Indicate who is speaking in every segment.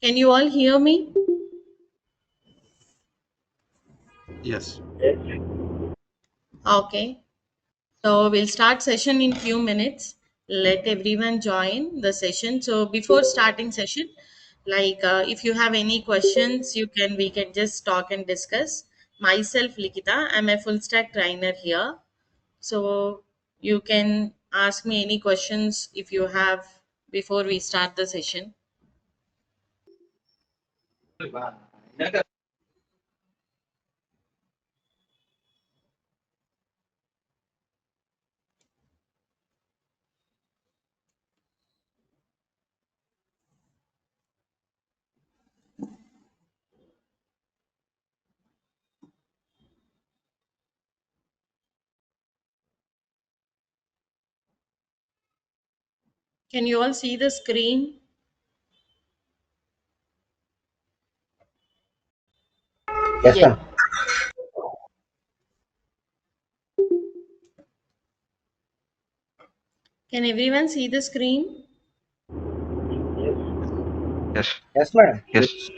Speaker 1: Can you all hear me?
Speaker 2: Yes.
Speaker 1: Okay. So we'll start session in few minutes. Let everyone join the session. So before starting session, if you have any questions, we can just talk and discuss. Myself, Likita, I'm a full stack trainer here. So you can ask me any questions if you have before we start the session. Can you all see the screen?
Speaker 3: Yes,
Speaker 1: Yes.
Speaker 3: ma'am.
Speaker 1: Can everyone see the screen?
Speaker 4: Yes,
Speaker 3: Yes, ma'am.
Speaker 4: yes.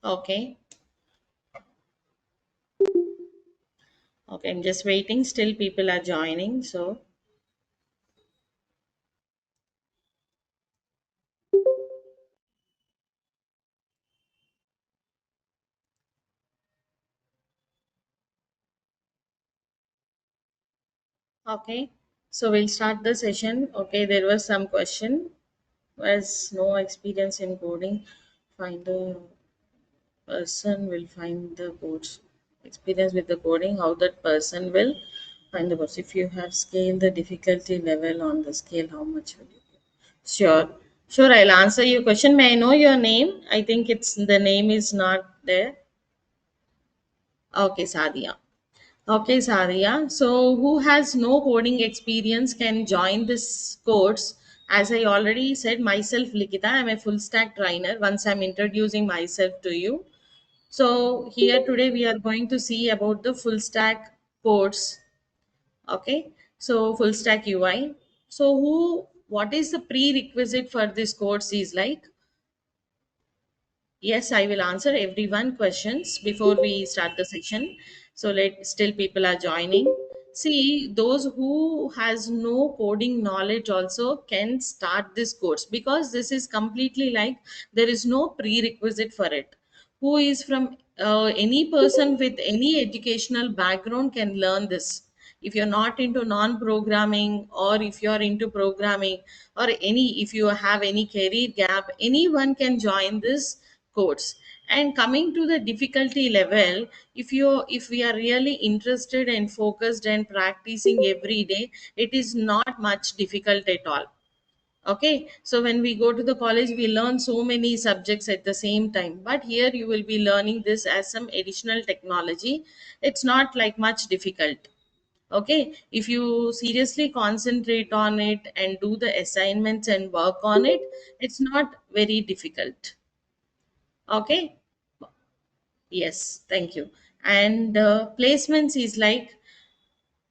Speaker 1: Okay. Okay, I'm just waiting. Still people are joining. So, okay. So we'll start the session. Okay, there was some question. Was no experience in coding. Find the person will find the codes. Experience with the coding, how that person will find the codes. If you have scaled the difficulty level on the scale, how much will you give? Sure. Sure, I'll answer your question. May I know your name? I think it's the name is not there. Okay, Sadia. Okay, Sadia. So, who has no coding experience can join this course? As I already said, myself, Likita, I'm a full stack trainer. Once I'm introducing myself to you. So, here today we are going to see about the full stack course. Okay. So, full stack UI. So, what is the prerequisite for this course is like, yes, I will answer everyone questions before we start the session. So let still people are joining. See, those who has no coding knowledge also can start this course because this is completely like there is no prerequisite for it. Who is from any person with any educational background can learn this. If you're not into non-programming or if you're into programming or any if you have any career gap, anyone can join this course. And coming to the difficulty level, if we are really interested and focused and practicing every day, it is not much difficult at all. Okay, so when we go to the college we learn so many subjects at the same time, but here you will be learning this as some additional technology. It's not like much difficult. Okay, if you seriously concentrate on it and do the assignments and work on it, it's not very difficult. Okay. Yes, thank you. And placements is like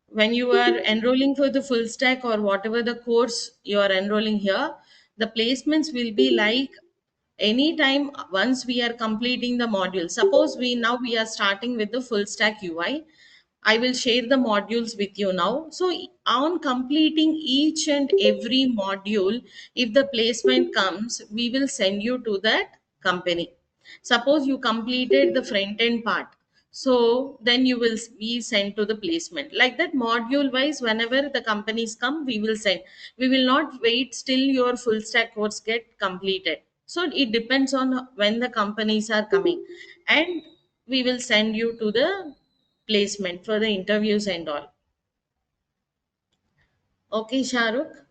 Speaker 1: when you are enrolling for the full stack or whatever the course you are enrolling here, the placements will be like anytime once we are completing the module. Suppose we are starting with the full stack UI. I will share the modules with you now. So, on completing each and every module, if the placement comes, we will send you to that company. Suppose you completed the front end part, so then you will be sent to the placement. Like that, module wise, whenever the companies come, we will send. We will not wait till your full stack course get completed. So, it depends on when the companies are coming, and we will send you to the placement for the interviews and all. Okay, Shahrukh.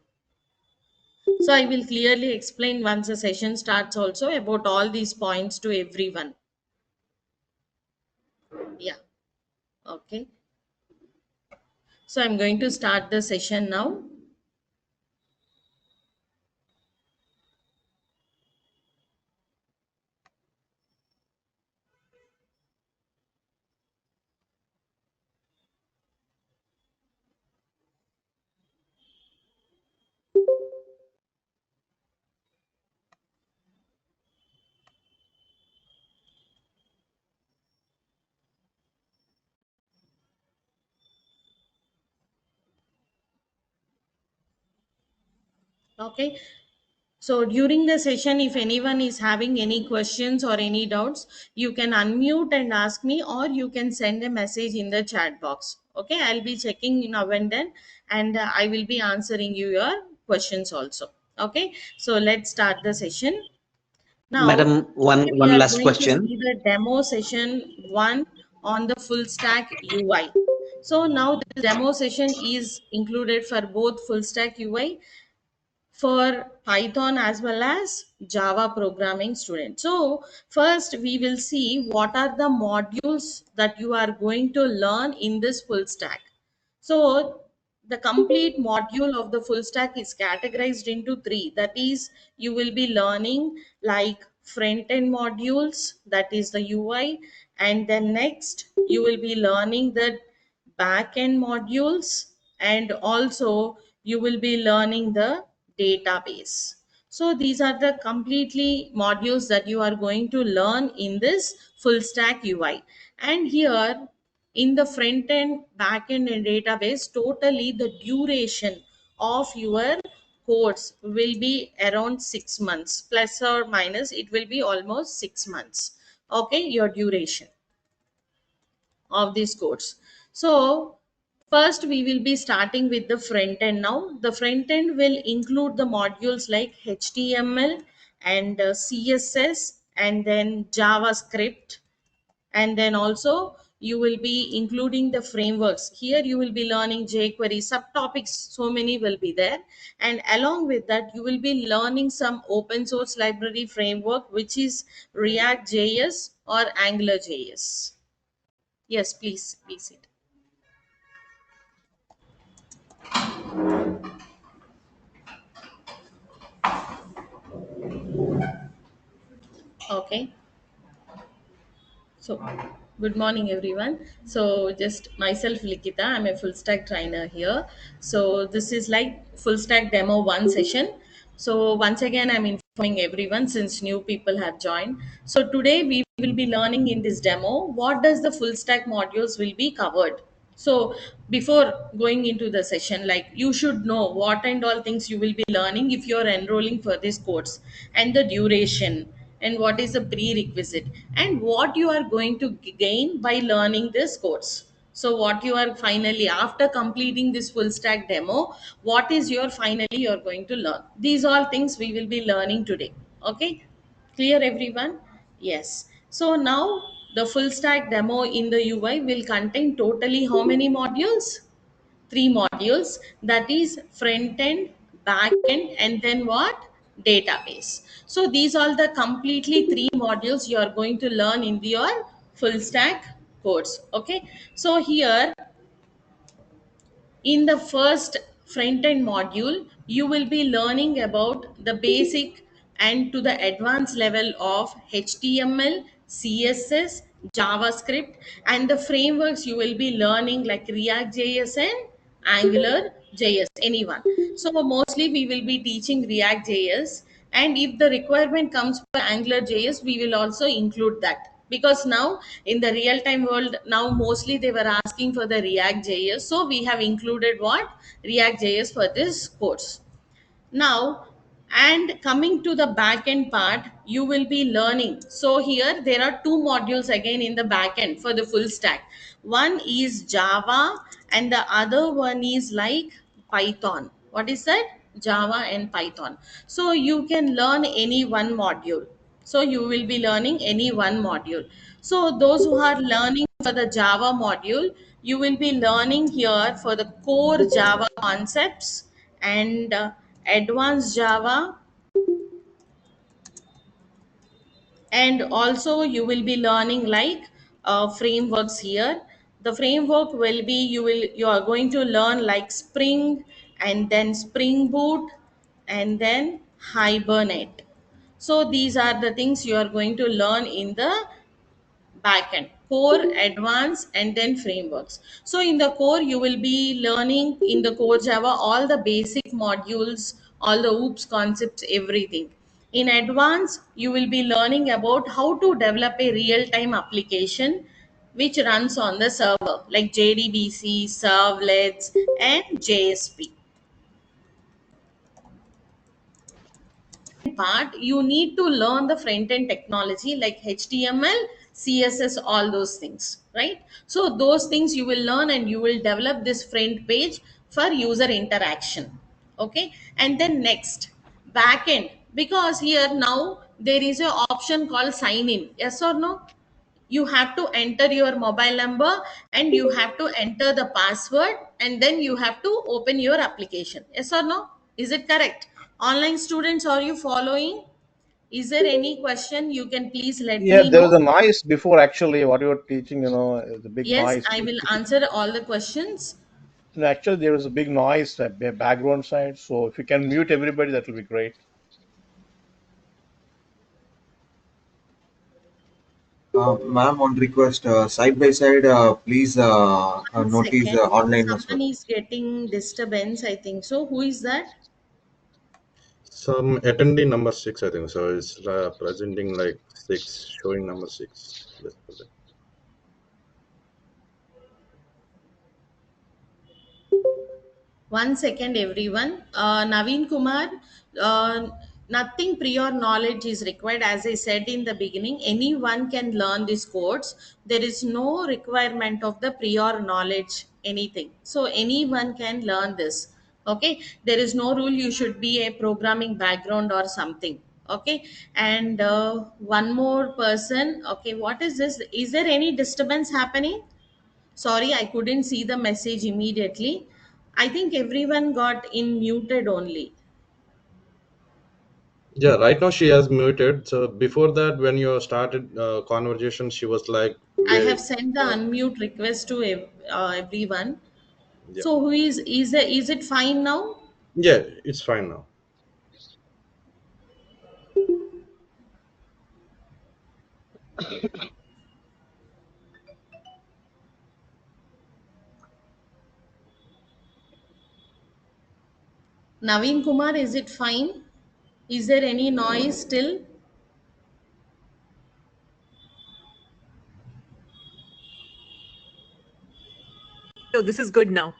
Speaker 1: So I will clearly explain once the session starts also about all these points to everyone. Yeah. Okay. So I'm going to start the session now. Okay. So during the session, if anyone is having any questions or any doubts, you can unmute and ask me, or you can send a message in the chat box. Okay, I'll be checking now and then, and I will be answering you your questions also. Okay, so let's start the session. Now,
Speaker 3: Madam,
Speaker 1: today we
Speaker 3: one
Speaker 1: are
Speaker 3: last
Speaker 1: going to
Speaker 3: question.
Speaker 1: see the demo session one on the full stack UI. So now the demo session is included for both full stack UI for Python as well as Java programming students. So first we will see what are the modules that you are going to learn in this full stack. So the complete module of the full stack is categorized into three. That is, you will be learning like front end modules, that is the UI, and then next you will be learning the back end modules, and also you will be learning the database. So these are the completely modules that you are going to learn in this full stack UI. And here in the front end, back end, and database, totally the duration of your course will be around 6 months, plus or minus, it will be almost 6 months. Okay, your duration of this course. So first we will be starting with the front end. Now the front end will include the modules like HTML and CSS, and then JavaScript, and then also you will be including the frameworks. Here you will be learning jQuery subtopics, so many will be there, and along with that you will be learning some open source library framework, which is React JS or Angular JS. Yes, please be seated. Okay. So, good morning, everyone. So, just myself, Likita. I'm a full stack trainer here. So, this is like full stack demo one session. So, once again, I'm informing everyone since new people have joined. So, today we will be learning in this demo what does the full stack modules will be covered. So, before going into the session, like you should know what and all things you will be learning if you are enrolling for this course, and the duration, and what is the prerequisite, and what you are going to gain by learning this course. So what you are finally, after completing this full stack demo, what is your finally you're going to learn, these all things we will be learning today. Okay, clear everyone? Yes. So now the full stack demo in the UI will contain totally how many modules? Three modules, that is front end, back end, and then what? Database. So these are the completely three modules you are going to learn in your full stack course. Okay. So here in the first front end module, you will be learning about the basic and to the advanced level of HTML, CSS, JavaScript, and the frameworks you will be learning like React JS and Angular JS, anyone. So mostly we will be teaching React JS, and if the requirement comes for Angular JS, we will also include that, because now in the real time world, now mostly they were asking for the React JS, so we have included what? React JS for this course. Now, and coming to the backend part, you will be learning. So here there are two modules again in the backend for the full stack. One is Java, and the other one is like Python. What is that? Java and Python. So you can learn any one module. So you will be learning any one module. So those who are learning for the Java module, you will be learning here for the core Java concepts, and advanced Java, and also you will be learning like frameworks here. The framework will be, you are going to learn like Spring, and then Spring Boot, and then Hibernate. So these are the things you are going to learn in the backend, core, advanced, and then frameworks. So in the core you will be learning in the core Java all the basic modules, all the oops concepts, everything. In advanced you will be learning about how to develop a real time application which runs on the server like JDBC, servlets, and JSP. part, you need to learn the front end technology like HTML, CSS, all those things, right? So those things you will learn and you will develop this front page for user interaction. Okay, and then next, back end, because here now there is a option called sign in, yes or no? You have to enter your mobile number and you have to enter the password, and then you have to open your application, yes or no? Is it correct? Online students, are you following? Is there any question? You can please let
Speaker 3: Yeah,
Speaker 1: me
Speaker 3: there was a
Speaker 1: know.
Speaker 3: noise before actually what you were teaching, the big
Speaker 1: Yes,
Speaker 3: noise.
Speaker 1: I will answer all the questions.
Speaker 3: No, actually, there was a big noise at the background side. So if you can mute everybody, that will be great.
Speaker 4: Ma'am, on request, side by side, please
Speaker 1: One
Speaker 4: notice
Speaker 1: second,
Speaker 4: online as well.
Speaker 1: someone is getting disturbance, I think so. Who is that?
Speaker 2: Some attendee number six, I think. So it's presenting like six, showing number six. Basically.
Speaker 1: One second, everyone. Naveen Kumar, uh, nothing prior knowledge is required. As I said in the beginning, anyone can learn this course. There is no requirement of the prior knowledge, anything. So anyone can learn this. Okay, there is no rule you should be a programming background or something. Okay, and one more person. Okay, what is this? Is there any disturbance happening? Sorry, I couldn't see the message immediately. I think everyone got in muted only.
Speaker 2: Yeah, right now she has muted. So before that, when you started conversation, she was like,
Speaker 1: I
Speaker 2: where?
Speaker 1: have sent the unmute request to everyone.
Speaker 2: Yeah,
Speaker 1: So who is it fine now?
Speaker 2: yeah, it's fine now.
Speaker 1: Naveen Kumar, is it fine? Is there any noise still?
Speaker 5: So this is good now.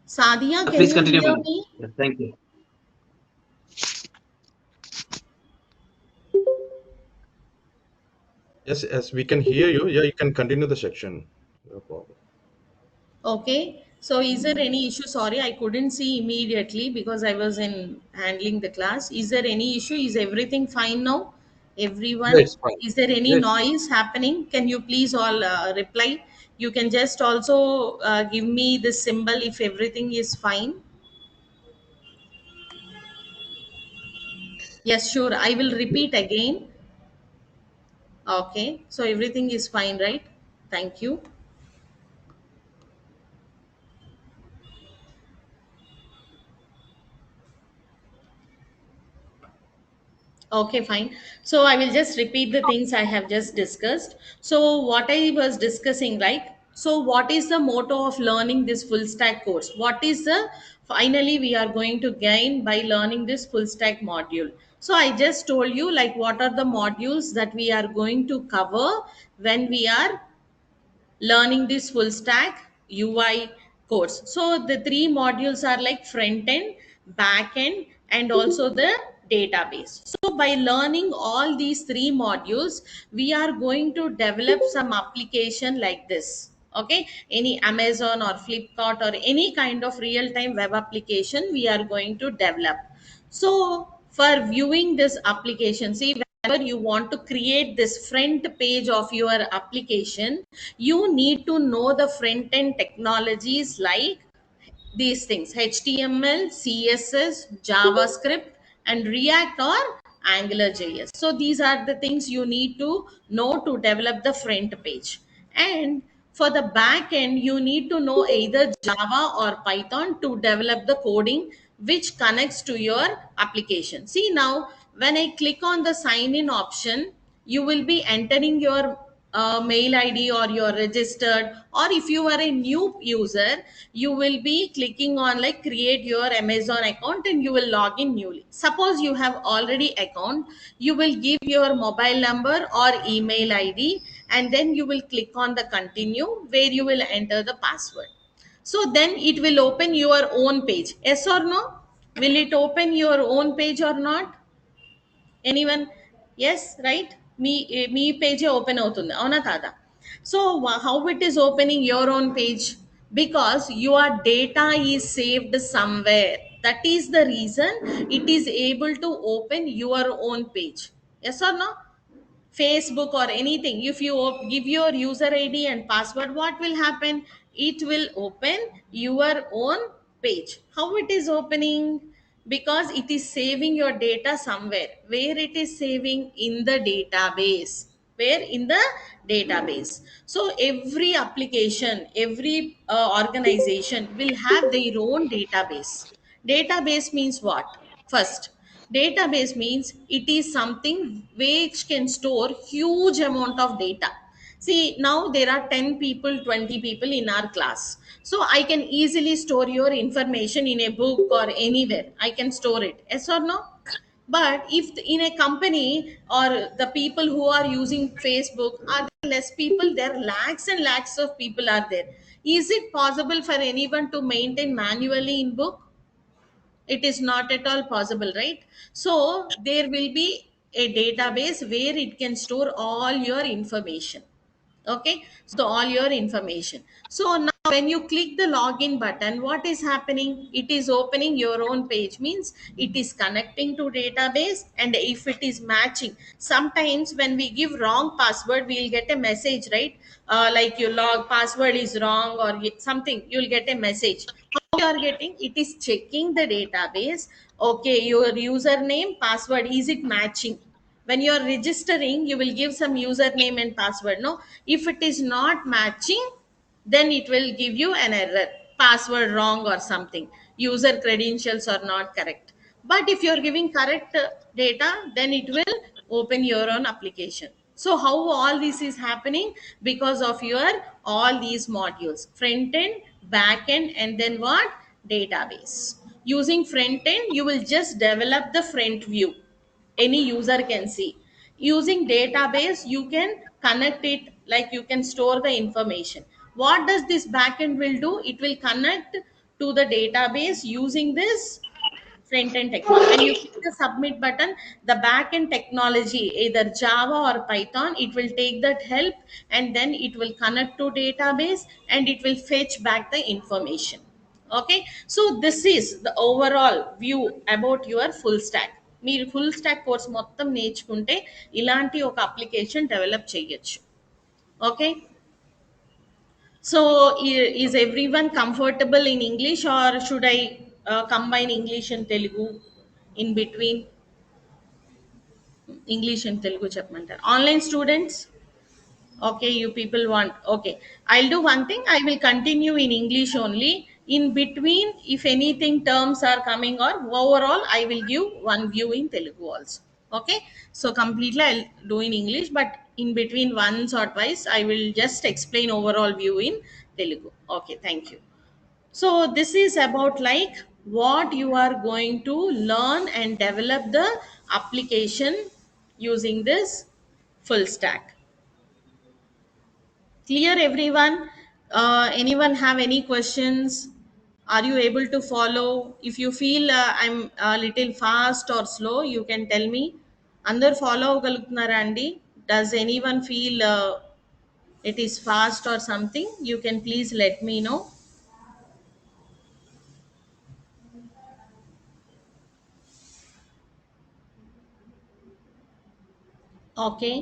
Speaker 1: Sadia, can
Speaker 6: Please
Speaker 1: you
Speaker 6: continue,
Speaker 1: hear
Speaker 6: madam.
Speaker 1: me?
Speaker 6: Yeah, thank you.
Speaker 2: Yes, yes, we can hear you. Yeah, you can continue the section. No problem.
Speaker 1: Okay. So is there any issue? Sorry, I couldn't see immediately because I was in handling the class. Is there any issue? Is everything fine now?
Speaker 2: Yeah,
Speaker 1: Everyone?
Speaker 2: it's fine.
Speaker 1: Is there any
Speaker 2: Yes.
Speaker 1: noise happening? Can you please all reply? You can just also give me this symbol if everything is fine. Yes, sure. I will repeat again. Okay. So everything is fine, right? Thank you. Okay, fine. So I will just repeat the things I have just discussed. So what I was discussing, like, so what is the motto of learning this full stack course? What is the finally we are going to gain by learning this full stack module? So I just told you like what are the modules that we are going to cover when we are learning this full stack UI course. So the three modules are like front end, back end, and also the database. So by learning all these three modules, we are going to develop some application like this. Okay, any Amazon or Flipkart or any kind of real time web application we are going to develop. So for viewing this application, see, whenever you want to create this front page of your application, you need to know the front end technologies like these things: HTML, CSS, JavaScript, and React or AngularJS. So these are the things you need to know to develop the front page. And for the back end, you need to know either Java or Python to develop the coding which connects to your application. See, now when I click on the sign in option, you will be entering your mail ID or you're registered, or if you are a new user, you will be clicking on like create your Amazon account and you will log in newly. Suppose you have already account, you will give your mobile number or email ID, and then you will click on the continue where you will enter the password. So then it will open your own page. Yes or no? Will it open your own page or not? Anyone? Yes, right? Me page open అవుతుంది అవునా కాదా? So how it is opening your own page? Because your data is saved somewhere. That is the reason it is able to open your own page. Yes or no? Facebook or anything, if you give your user ID and password, what will happen? It will open your own page. How it is opening? Because it is saving your data somewhere. Where it is saving? In the database. Where? In the database. So every application, every organization will have their own database. Database means what? First, database means it is something which can store huge amount of data. See, now there are 10 people, 20 people in our class. So I can easily store your information in a book or anywhere. I can store it. Yes or no? But if in a company or the people who are using Facebook are there less people, there are lakhs and lakhs of people are there. Is it possible for anyone to maintain manually in book? It is not at all possible, right? So there will be a database where it can store all your information. Okay, so all your information. So now when you click the login button, what is happening? It is opening your own page, means it is connecting to database. And if it is matching, sometimes when we give wrong password, we'll get a message, right? Like your log password is wrong or something, you'll get a message. How you are getting? It is checking the database. Okay, your username password, is it matching? When you are registering, you will give some username and password. No, if it is not matching, then it will give you an error, password wrong or something, user credentials are not correct. But if you are giving correct data, then it will open your own application. So how all this is happening? Because of your all these modules: front end, back end, and then what? Database. Using front end, you will just develop the front view, any user can see. Using database, you can connect it, like you can store the information. What does this backend will do? It will connect to the database using this front end technology. When you click the submit button, the backend technology, either Java or Python, it will take that help, and then it will connect to database and it will fetch back the information. Okay, so this is the overall view about your full stack. మీరు full stack course మొత్తం నేర్చుకుంటే ఇలాంటి ఒక application develop చేయొచ్చు. Okay, so is everyone comfortable in English, or should I combine English and Telugu in between? English and Telugu చెప్పమంటారు. Online students? Okay, you people want. Okay, I'll do one thing. I will continue in English only. In between, if anything terms are coming, or overall, I will give one view in Telugu also. Okay, so completely I'll do in English, but in between once or twice, I will just explain overall view in Telugu. Okay, thank you. So this is about like what you are going to learn and develop the application using this full stack. Clear, everyone? Anyone have any questions? Are you able to follow? If you feel I'm a little fast or slow, you can tell me. Andar follow అవ్వగలుగుతున్నారా అండి? Does anyone feel it is fast or something? You can please let me know. Okay.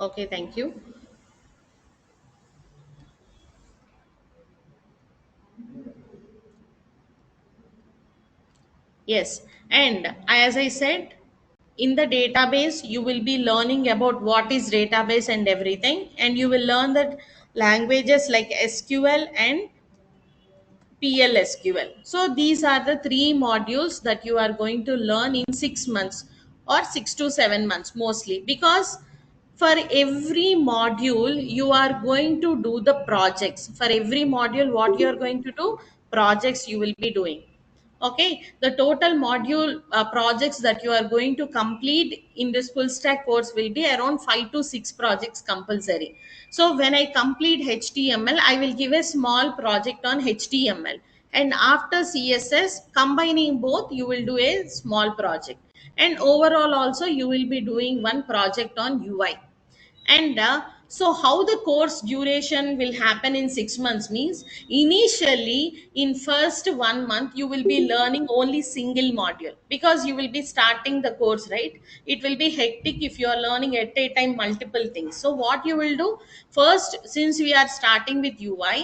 Speaker 1: Okay, thank you. Yes, and as I said, in the database, you will be learning about what is database and everything, and you will learn that languages like SQL and PLSQL. So these are the three modules that you are going to learn in 6 months or 6 to 7 months mostly, because for every module you are going to do the projects. For every module, what you are going to do? Projects you will be doing. Okay, the total module projects that you are going to complete in this full stack course will be around 5 to 6 projects compulsory. So when I complete HTML, I will give a small project on HTML, and after CSS, combining both, you will do a small project, and overall also you will be doing one project on UI. And so how the course duration will happen in 6 months means, initially in first 1 month you will be learning only single module, because you will be starting the course, right? It will be hectic if you are learning at a time multiple things. So what you will do, first, since we are starting with UI,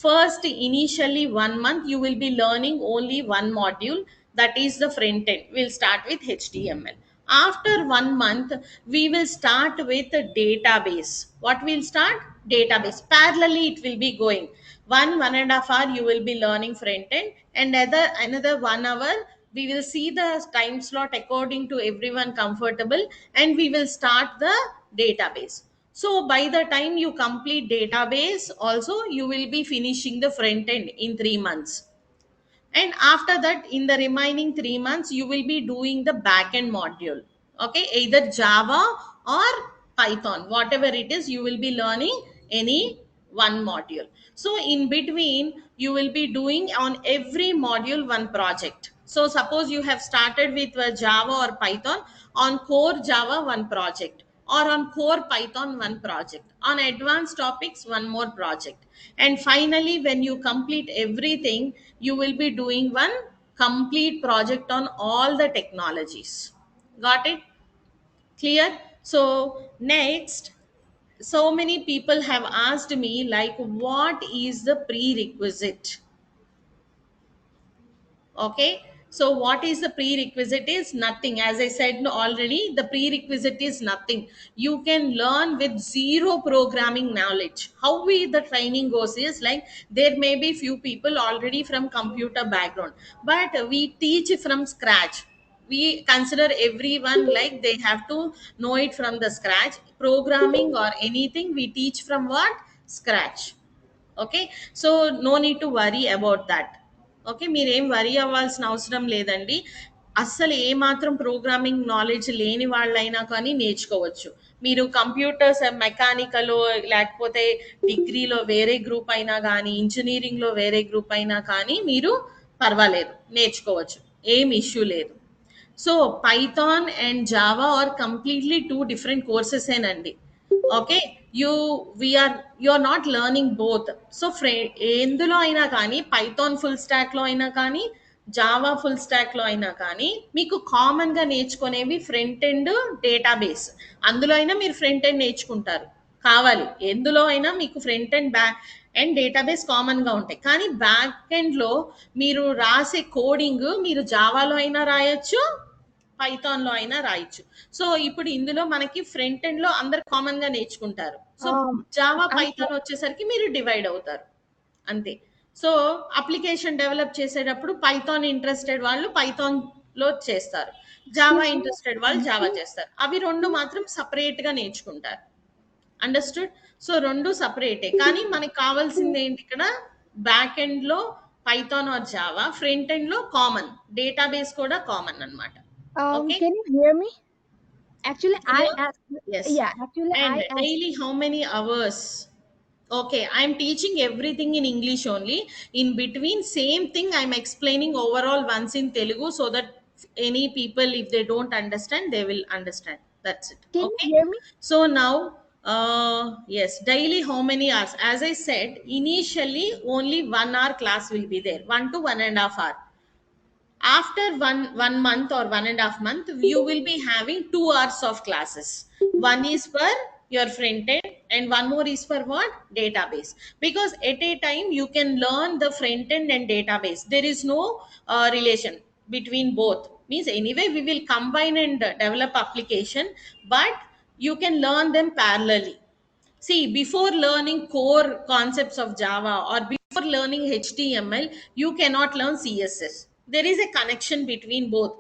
Speaker 1: first initially 1 month you will be learning only one module, that is the front end. We'll start with HTML. After 1 month, we will start with a database. What will start? Database. Parallelly, it will be going. 1.5 hour you will be learning front end, and another 1 hour we will see the time slot according to everyone comfortable, and we will start the database. So by the time you complete database, also you will be finishing the front end in 3 months. And after that, in the remaining 3 months, you will be doing the backend module. Okay, either Java or Python, whatever it is, you will be learning any one module. So in between, you will be doing on every module one project. So suppose you have started with Java or Python, on core Java one project, or on core Python one project, on advanced topics one more project. And finally, when you complete everything, you will be doing one complete project on all the technologies. Got it? Clear? So next, so many people have asked me, like, what is the prerequisite? Okay, so what is the prerequisite is nothing. As I said already, the prerequisite is nothing. You can learn with zero programming knowledge. How we the training goes is like, there may be few people already from computer background, but we teach from scratch. We consider everyone like they have to know it from the scratch. Programming or anything we teach from what? Scratch. Okay, so no need to worry about that. Okay, మీరేం worry అవ్వాల్సిన అవసరం లేదండి. అస్సలు ఏమాత్రం programming knowledge లేని వాళ్ళైనా కానీ నేర్చుకోవచ్చు. మీరు కంప్యూటర్స్ మెకానికల్, లేకపోతే డిగ్రీలో వేరే గ్రూప్ అయినా కానీ, ఇంజనీరింగ్లో వేరే గ్రూప్ అయినా కానీ మీరు పర్వాలేదు, నేర్చుకోవచ్చు. ఏం ఇష్యూ లేదు. So Python and Java are completely two different courses ఏనండి. Okay, you we're you are not learning both. So ఎందులో అయినా కానీ, పైథాన్ ఫుల్ స్టాక్లో అయినా కానీ, జావా ఫుల్ స్టాక్లో అయినా కానీ, మీకు కామన్గా నేర్చుకునేవి ఫ్రంట్ ఎండ్, డేటాబేస్. అందులో అయినా మీరు ఫ్రంట్ ఎండ్ నేర్చుకుంటారు, కావాలి ఎందులో అయినా మీకు front and back and database కామన్గా ఉంటాయి. కానీ బ్యాక్ ఎండ్లో మీరు రాసే కోడింగ్ మీరు జావాలో అయినా రాయొచ్చు, పైథాన్లో అయినా రాయొచ్చు. సో ఇప్పుడు ఇందులో మనకి ఫ్రంట్ ఎండ్లో అందరు కామన్గా నేర్చుకుంటారు. సో జావా పైథాన్ వచ్చేసరికి మీరు డివైడ్ అవుతారు, అంతే. సో అప్లికేషన్ డెవలప్ చేసేటప్పుడు పైథాన్ ఇంట్రెస్టెడ్ వాళ్ళు పైథాన్లో చేస్తారు, జావా ఇంట్రెస్టెడ్ వాళ్ళు జావా చేస్తారు. అవి రెండు మాత్రం సపరేట్గా నేర్చుకుంటారు. అండర్స్టూడ్? సో రెండు సపరేటే, కానీ మనకి కావాల్సింది ఏంటి ఇక్కడ, బ్యాక్ ఎండ్లో పైథాన్ ఆర్ జావా, ఫ్రంట్ ఎండ్లో కామన్ డేటాబేస్ కూడా కామన్ అన్నమాట. Okay.
Speaker 6: Can you hear me? Actually, I
Speaker 1: Clear?
Speaker 6: asked.
Speaker 1: Yes.
Speaker 6: Yeah, actually,
Speaker 1: And
Speaker 6: I asked.
Speaker 1: daily how many hours? Okay, I'm teaching everything in English only. In between, same thing I'm explaining overall once in Telugu, so that any people, if they don't understand, they will understand. That's it.
Speaker 6: Can
Speaker 1: Okay.
Speaker 6: you hear me?
Speaker 1: So now, yes, daily how many hours? As I said, initially only 1 hour class will be there, 1 to 1.5 hour. After one month or 1.5 month, you will be having 2 hours of classes. One is for your front end, and one more is for what? Database. Because at a time you can learn the front end and database. There is no relation between both. Means anyway we will combine and develop application, but you can learn them parallelly. See, before learning core concepts of Java or before learning HTML, you cannot learn CSS. There is a connection between both.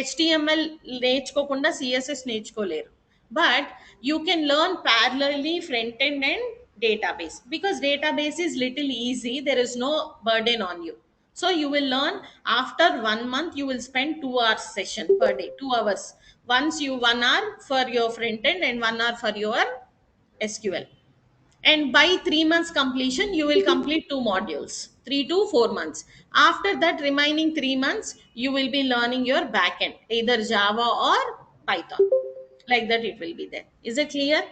Speaker 1: HTML నేర్చుకోకుండా CSS నేర్చుకోలేరు. But you can learn parallelly front end and database, because database is little easy. There is no burden on you. So you will learn after 1 month, you will spend 2 hours session per day, 2 hours. Once you 1 hour for your front end and 1 hour for your SQL. And by 3 months completion, you will complete two modules, 3 to 4 months. After that, remaining 3 months, you will be learning your backend, either Java or Python. Like that, it will be there. Is it clear?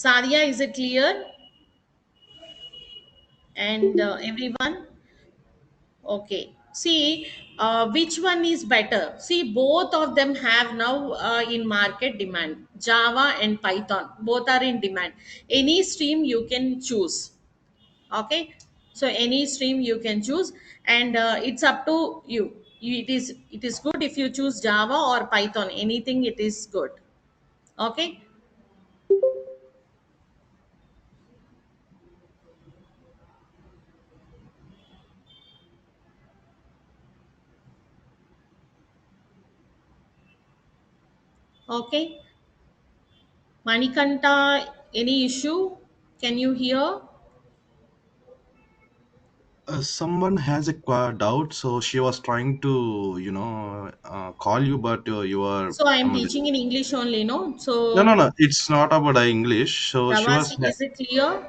Speaker 1: Sadia, is it clear? And everyone? Okay. See, which one is better? See, both of them have now in market demand. Java and Python, both are in demand. Any stream you can choose. Okay. So any stream you can choose, and it's up to you. It is good if you choose Java or Python. Anything it is good. Okay. Okay. Manikanta, any issue? Can you hear?
Speaker 2: Someone has a doubt, so she was trying to, call you, but you are.
Speaker 1: So I am teaching in English only, no?
Speaker 2: No, no,
Speaker 1: So
Speaker 2: no. It's not about English. So she was.
Speaker 1: Ravasi, is it clear?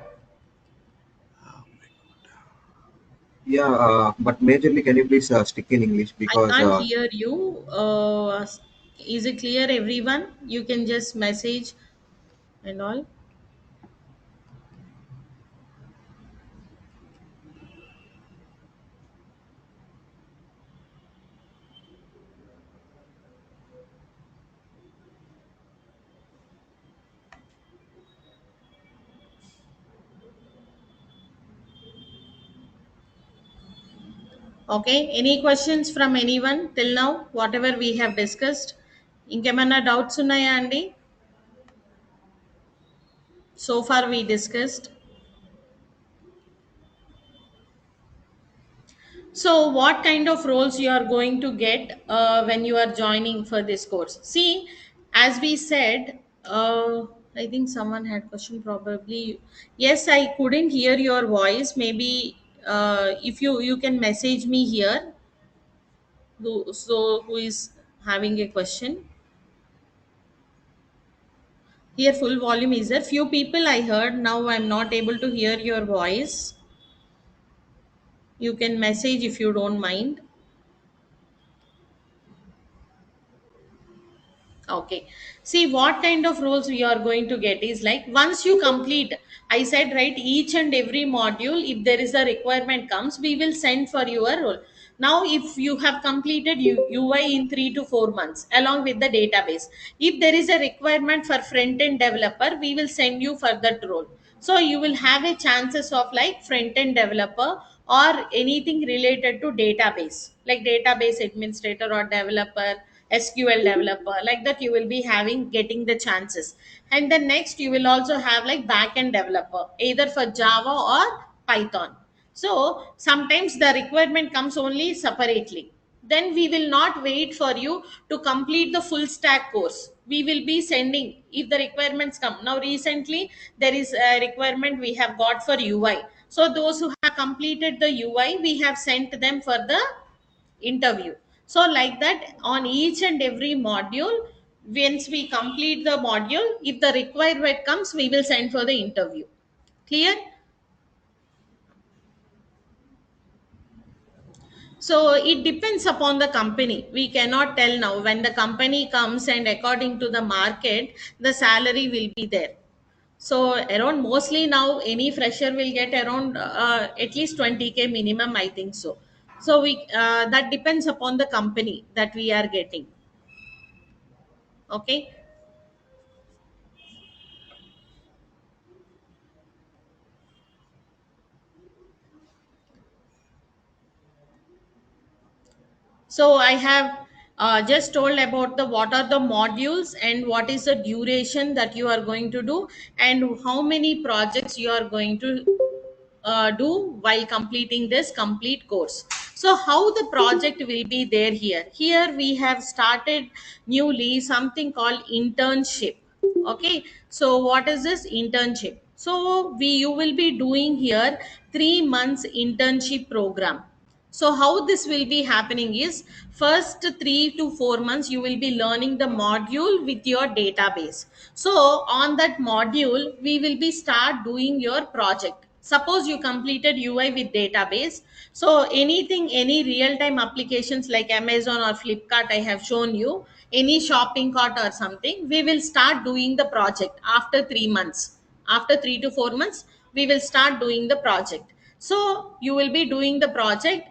Speaker 4: Yeah, but majorly, can you please stick in English
Speaker 1: I
Speaker 4: because
Speaker 1: can't hear you. Is it clear, everyone? You can just message and all. Okay. Any questions from anyone till now? Whatever we have discussed. ఇంకేమన్నా doubts ఉన్నాయా అండి? So far we discussed. So, what kind of roles you are going to get when you are joining for this course? See, as we said, I think someone had question probably. Yes, I couldn't hear your voice. Maybe if you can message me here. So who is having a question? Here, full volume is there. Few people I heard. Now I'm not able to hear your voice. You can message if you don't mind. Okay. See, what kind of roles we are going to get is like once you complete, I said, right, each and every module, if there is a requirement comes, we will send for your role. Now, if you have completed UI in 3 to 4 months along with the database, if there is a requirement for front end developer, we will send you for that role. So you will have a chances of like front end developer or anything related to database, like database administrator or developer, SQL developer, like that you will be having getting the chances. And then next you will also have like backend developer, either for Java or Python. So sometimes the requirement comes only separately. Then we will not wait for you to complete the full stack course. We will be sending if the requirements come. Now recently there is a requirement we have got for UI. So those who have completed the UI, we have sent them for the interview. So like that on each and every module, once we complete the module, if the requirement comes, we will send for the interview. Clear? So it depends upon the company. We cannot tell now. When the company comes and according to the market, the salary will be there. So around mostly now any fresher will get around at least 20K minimum, I think so. So we that depends upon the company that we are getting. Okay. So I have just told about the what are the modules and what is the duration that you are going to do and how many projects you are going to do while completing this complete course. So how the project will be there here? Here we have started newly something called internship. Okay. So what is this internship? So you will be doing here 3 months internship program. So how this will be happening is, first 3 to 4 months you will be learning the module with your database. So on that module we will be start doing your project. Suppose you completed UI with database. So anything, any real time applications like Amazon or Flipkart I have shown you, any shopping cart or something, we will start doing the project after 3 months. After 3 to 4 months we will start doing the project. So you will be doing the project.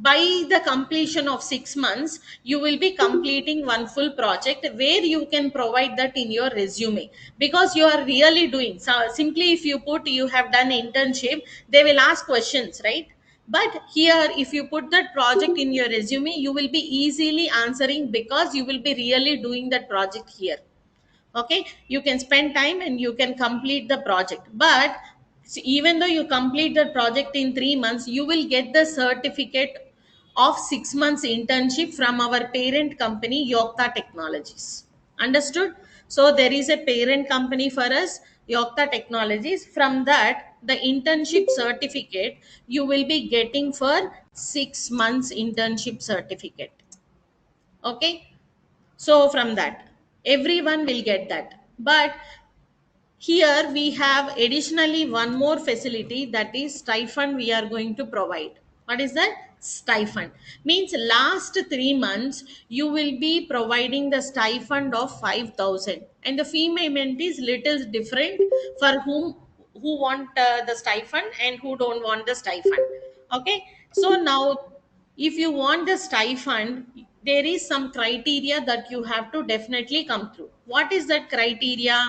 Speaker 1: By the completion of 6 months you will be completing one full project where you can provide that in your resume, because you are really doing. So simply if you put you have done internship, they will ask questions, right? But here if you put that project in your resume, you will be easily answering, because you will be really doing that project here. Okay, you can spend time and you can complete the project. But even though you complete the project in 3 months, you will get the certificate of 6 months internship from our parent company Yokta Technologies. Understood? So there is a parent company for us, Yokta Technologies. From that the internship certificate you will be getting for 6 months internship certificate. Okay, so from that everyone will get that. But here we have additionally one more facility, that is stipend we are going to provide. What is that? Stipend means last 3 months you will be providing the stipend of 5,000, and the fee payment is little different for who want the stipend and who don't want the stipend. Okay, so now if you want the stipend, there is some criteria that you have to definitely come through. What is that criteria?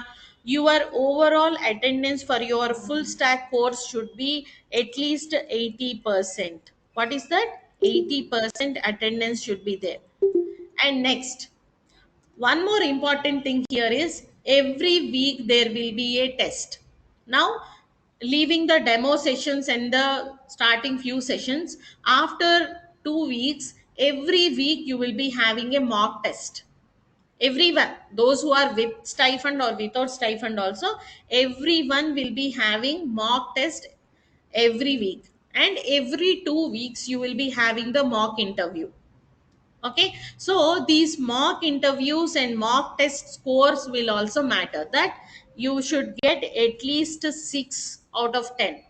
Speaker 1: Your overall attendance for your full stack course should be at least 80%. What is that? 80% attendance should be there. And next, one more important thing here is every week there will be a test. Now, leaving the demo sessions and the starting few sessions, after 2 weeks every week you will be having a mock test. Everyone, those who are with stipend or without stipend also, everyone will be having mock test every week. And every 2 weeks you will be having the mock interview. Okay, so these mock interviews and mock test scores will also matter, that you should get at least 6 out of 10.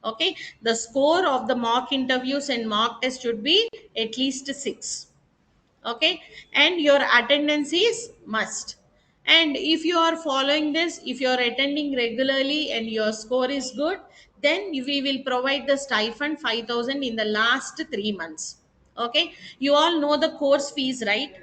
Speaker 1: Okay, the score of the mock interviews and mock test should be at least 6. Okay, and your attendance is must. And if you are following this, if you are attending regularly and your score is good, then we will provide the stipend 5,000 in the last 3 months. Okay, you all know the course fees, right?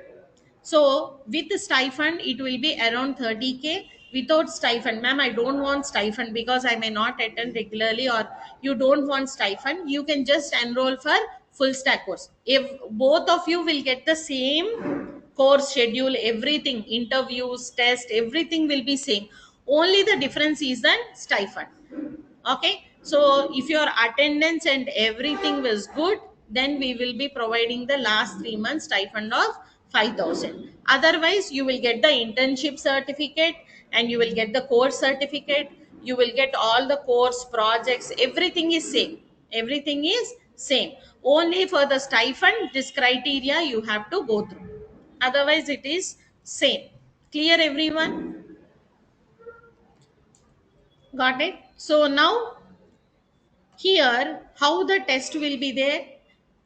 Speaker 1: So with the stipend, it will be around 30K. Without stipend, ma'am, I don't want stipend because I may not attend regularly, or you don't want stipend, you can just enroll for full stack course. If both of you will get the same course schedule, everything, interviews, test, everything will be same. Only the difference is the stipend. Okay, so if your attendance and everything was good, then we will be providing the last 3 months stipend of 5,000. Otherwise you will get the internship certificate and you will get the course certificate, you will get all the course projects, everything is same. Everything is same. Only for the stipend this criteria you have to go through, otherwise it is same. Clear everyone? Got it? So now here how the test will be there.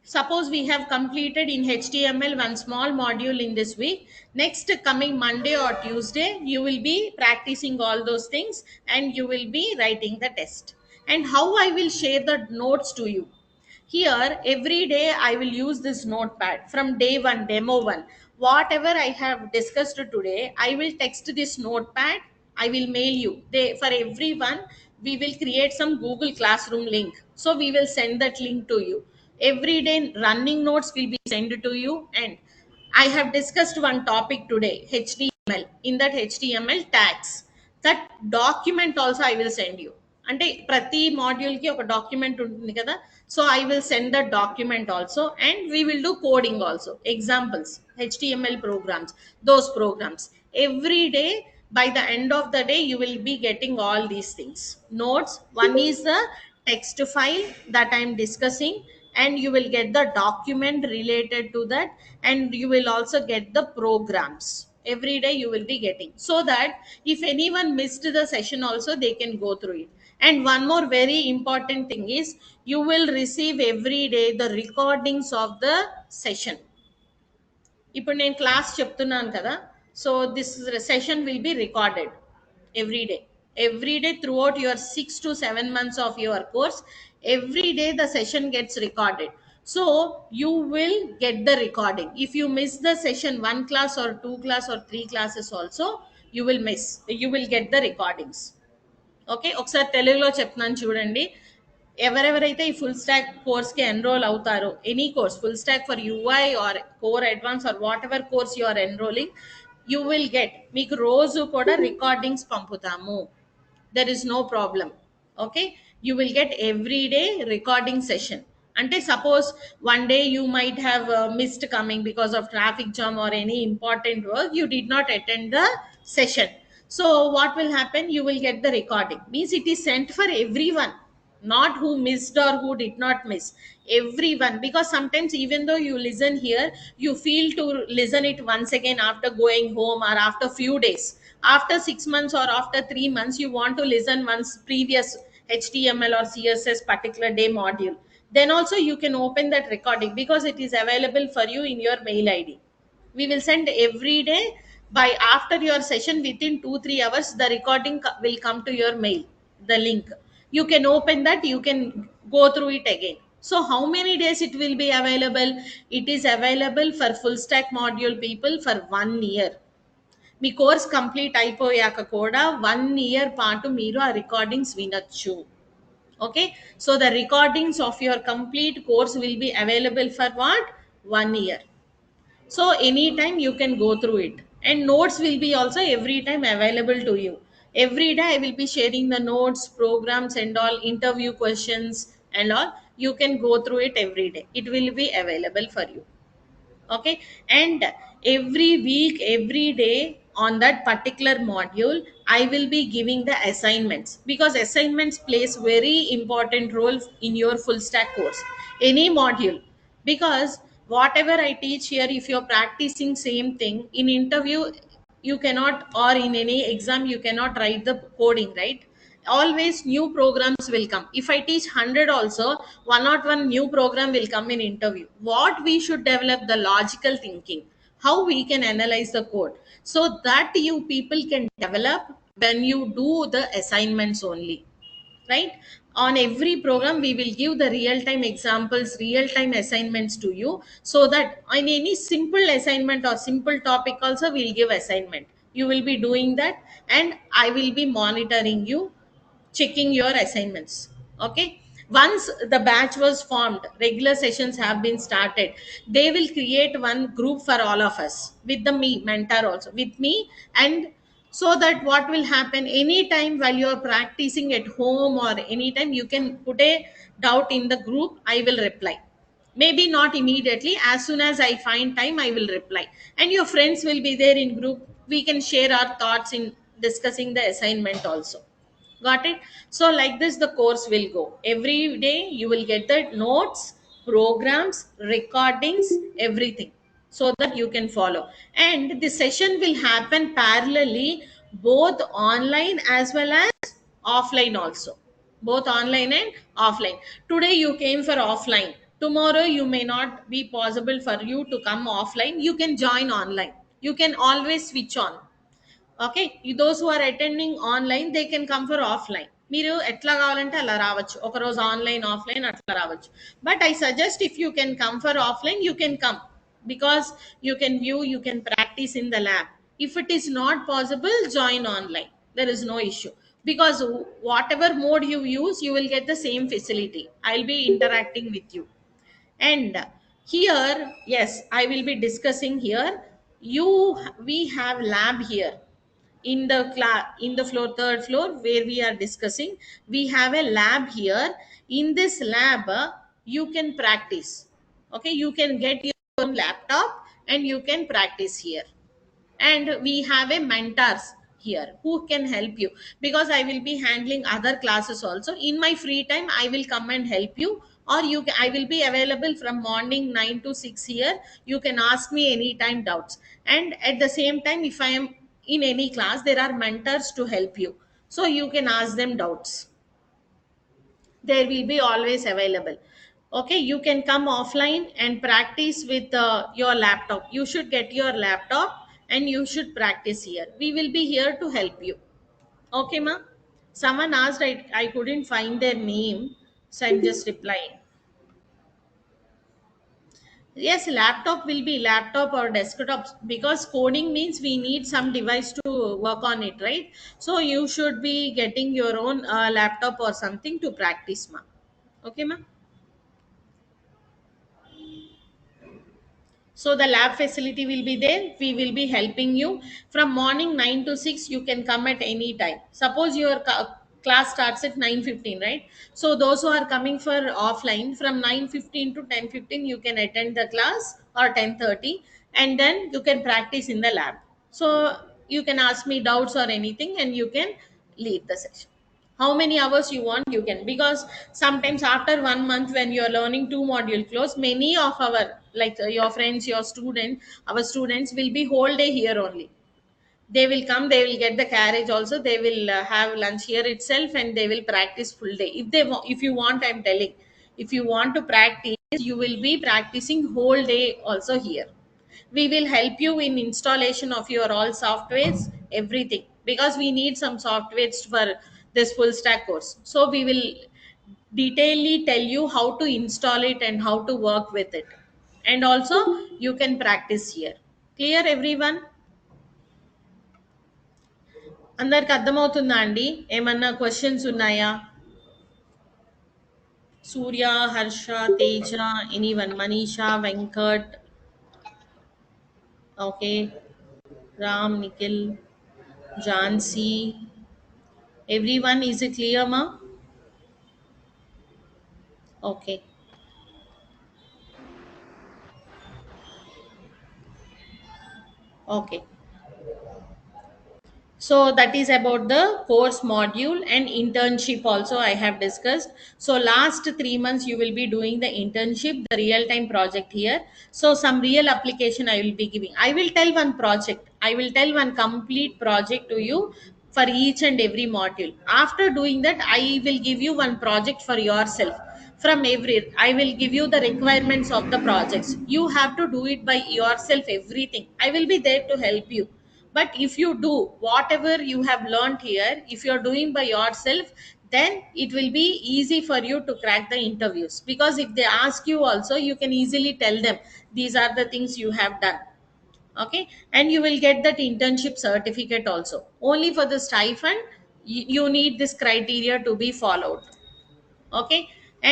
Speaker 1: Suppose we have completed in HTML one small module in this week, next coming Monday or Tuesday you will be practicing all those things and you will be writing the test. And how I will share the notes to you, here every day I will use this notepad from day 1, demo 1. Whatever I have discussed today, I will text this notepad, I will mail you. For everyone we will create some Google Classroom link, so we will send that link to you. Every day running notes will be sent to you. And I have discussed one topic today, HTML. In that HTML tags, that document also I will send you. అంటే ప్రతి మాడ్యూల్కి ఒక document ఉంటుంది కదా, so I will send the document also. And we will do coding also, examples, HTML programs, those programs. Every day By the end of the day, you will be getting all these things. Notes, one is the text file that I am discussing, and you will get the document related to that, and you will also get the programs. Every day you will be getting, so that if anyone missed the session also, they can go through it. And one more very important thing is, you will receive every day the recordings of the session. ఇప్పుడు నేను class చెప్తున్నాను కదా, so this session will be recorded every day through out your 6 to 7 months of your course. Every day the session gets recorded, so you will get the recording. If you miss the session, one class or two class or three classes also, you will get the recordings. Okay, ఒకసారి తెలుగులో చెప్తున్నాను చూడండి. ఎవరెవరైతే ఈ full stack కోర్స్కి enrol అవుతారో, any course full stack for UI or core advance or whatever course you are enrolling, you will get, మీకు రోజు కూడా రికార్డింగ్స్ పంపుతాము. There is no problem. Okay, you will get every day recording session. Ante suppose one day you might have missed coming because of traffic jam or any important work, you did not attend the session. So what will happen, you will get the recording. Means it is sent for everyone, not who missed or who did not miss, everyone. Because sometimes even though you listen here, you feel to listen it once again after going home or after few days, after 6 months or after 3 months, you want to listen once previous HTML or CSS particular day module. Then also you can open that recording, because it is available for you in your mail ID. We will send every day. By after your session, within 2-3 hours, the recording will come to your mail, the link. You can open that, you can go through it again. So how many days it will be available? It is available for full stack module people for 1 year. Me course complete అయిపోయాక కూడా 1 year పాటు మీరు ఆ recordings వినొచ్చు. Okay, so the recordings of your complete course will be available for what, 1 year. So anytime you can go through it, and notes will be also every time available to you. Every day I will be sharing the notes, programs and all, interview questions and all. You can go through it every day, it will be available for you. Okay, and every week, every day, on that particular module, I will be giving the assignments, because assignments plays very important role in your full stack course, any module. Because whatever I teach here, if you're practicing same thing in interview, you cannot, or in any exam you cannot write the coding, right? Always new programs will come. If I teach 100 also, one not one new program will come in interview. What we should develop, the logical thinking, how we can analyze the code, so that you people can develop when you do the assignments only, right? On every program we will give the real time examples, real time assignments to you, so that on any simple assignment or simple topic also we'll give assignment. You will be doing that, and I will be monitoring you, checking your assignments. Okay, once the batch was formed, regular sessions have been started, they will create one group for all of us, with the me mentor also with me. And so that what will happen, anytime while you are practicing at home or anytime, you can put a doubt in the group, I will reply. Maybe not immediately, as soon as I find time I will reply. And your friends will be there in group, we can share our thoughts in discussing the assignment also. Got it? So like this the course will go. Every day you will get the notes, programs, recordings, everything, so that you can follow. And the session will happen parallelly, both online as well as offline also. Both online and offline. Today you came for offline. Tomorrow you may not be possible for you to come offline. You can join online. You can always switch on. Okay, those who are attending online they can come for offline. మీరు ఎట్లా కావాలంటే అలా రావచ్చు, ఒకరోజు online offline అట్లా రావచ్చు. But I suggest, if you can come for offline, you can come, because you can view, you can practice in the lab. If it is not possible, join online, there is no issue. Because whatever mode you use, you will get the same facility, I'll be interacting with you. And here, yes, I will be discussing here. you we have lab here in the class, in the floor, third floor, where we are discussing. We have a lab here. In this lab, you can practice. Okay, you can get your own laptop and you can practice here. And we have a mentors here who can help you, because I will be handling other classes also. In my free time I will come and help you, or I will be available from morning 9 to 6 here. You can ask me anytime doubts, and at the same time if I am in any class there are mentors to help you, so you can ask them doubts. They will be always available. Okay, you can come offline and practice with your laptop. You should get your laptop and you should practice here. We will be here to help you. Okay, ma. Someone asked, I couldn't find their name, so I'm just replying. Yes, laptop will be laptop or desktop, because coding means we need some device to work on it, right? So you should be getting your own laptop or something to practice, ma. Okay, ma. So the lab facility will be there. We will be helping you from morning 9 to 6. You can come at any time. Suppose your class starts at 9:15, right? So those who are coming for offline from 9:15 to 10:15, you can attend the class, or 10:30, and then you can practice in the lab. So you can ask me doubts or anything and you can leave the session. How many hours you want you can, because sometimes after 1 month when you are learning two module close, many of our, like your friends, your student, our students will be whole day here only. They will come, they will get the carriage also, they will have lunch here itself, and they will practice full day if they want. If you want, I'm telling, if you want to practice, you will be practicing whole day also here. We will help you in installation of your all softwares, everything, because we need some softwares for this full stack course. So we will detailedly tell you how to install it and how to work with it, and also you can practice here. Clear everyone? అందరికి అర్థమవుతుందా అండి? ఏమన్నా questions ఉన్నాయా? Surya, Harsha, Teja, anyone, Manisha, Venkat, okay, Ram, Nikhil, Jhansi, everyone, is it clear, ma? Okay. Okay. So that is about the course module, and internship also I have discussed. So last 3 months you will be doing the internship, the real time project here. So some real application I will be giving. I will tell one project. I will tell one complete project to you for each and every module. After doing that, I will give you one project for yourself. From every, I will give you the requirements of the projects. You have to do it by yourself, everything. I will be there to help you. But if you do whatever you have learned here, if you're doing by yourself, then it will be easy for you to crack the interviews, because if they ask you also, you can easily tell them these are the things you have done. Okay, and you will get that internship certificate also. Only for the stipend, you need this criteria to be followed. Okay,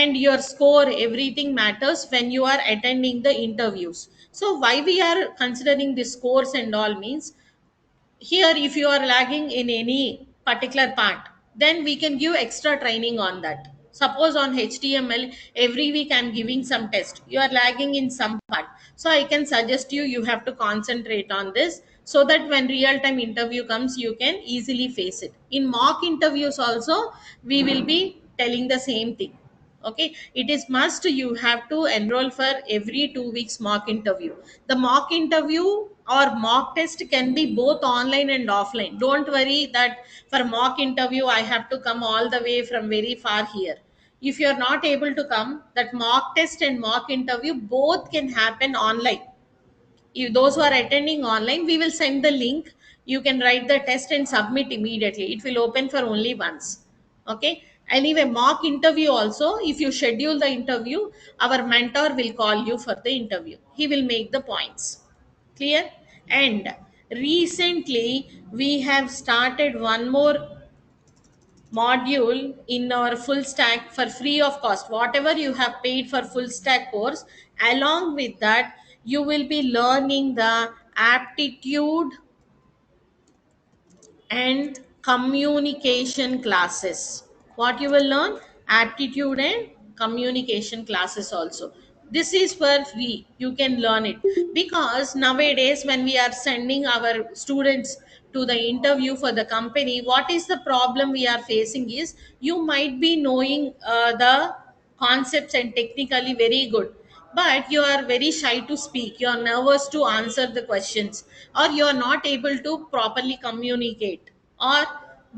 Speaker 1: and your score, everything matters when you are attending the interviews. So why we are considering this scores and all means, here if you are lagging in any particular part, then we can give extra training on that. Suppose on html, every week I'm giving some test, you are lagging in some part, so I can suggest you have to concentrate on this, so that when real time interview comes you can easily face it. In mock interviews also we will be telling the same thing. Okay, it is must, you have to enroll for every 2 weeks mock interview. The mock interview or mock test can be both online and offline. Don't worry that for mock interview I have to come all the way from very far here. If you are not able to come, that mock test and mock interview both can happen online. If those who are attending online, we will send the link. You can write the test and submit immediately. It will open for only once. Okay, anyway, mock interview also, if you schedule the interview, our mentor will call you for the interview. He will make the points. Clear? And recently we have started one more module in our full stack for free of cost. Whatever you have paid for full stack course, along with that you will be learning the aptitude and communication classes. What you will learn? Aptitude and communication classes also. This is for free, you can learn it, because nowadays when we are sending our students to the interview for the company, what is the problem we are facing is you might be knowing the concepts and technically very good, but you are very shy to speak, you are nervous to answer the questions, or you are not able to properly communicate, or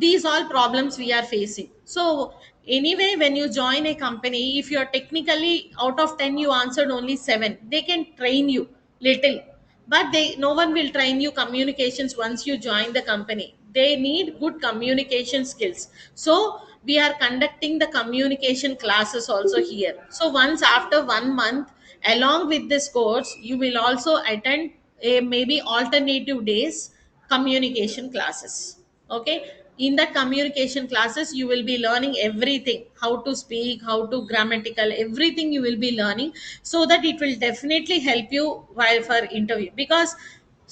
Speaker 1: these all problems we are facing. So anyway, when you join a company, if you are technically out of 10 you answered only 7, they can train you little, but they no one will train you communications once you join the company. They need good communication skills. So we are conducting the communication classes also here. So once after 1 month, along with this course, you will also attend a maybe alternative days communication classes. Okay, in that communication classes you will be learning everything, how to speak, how to grammatical, everything you will be learning, so that it will definitely help you while for interview. Because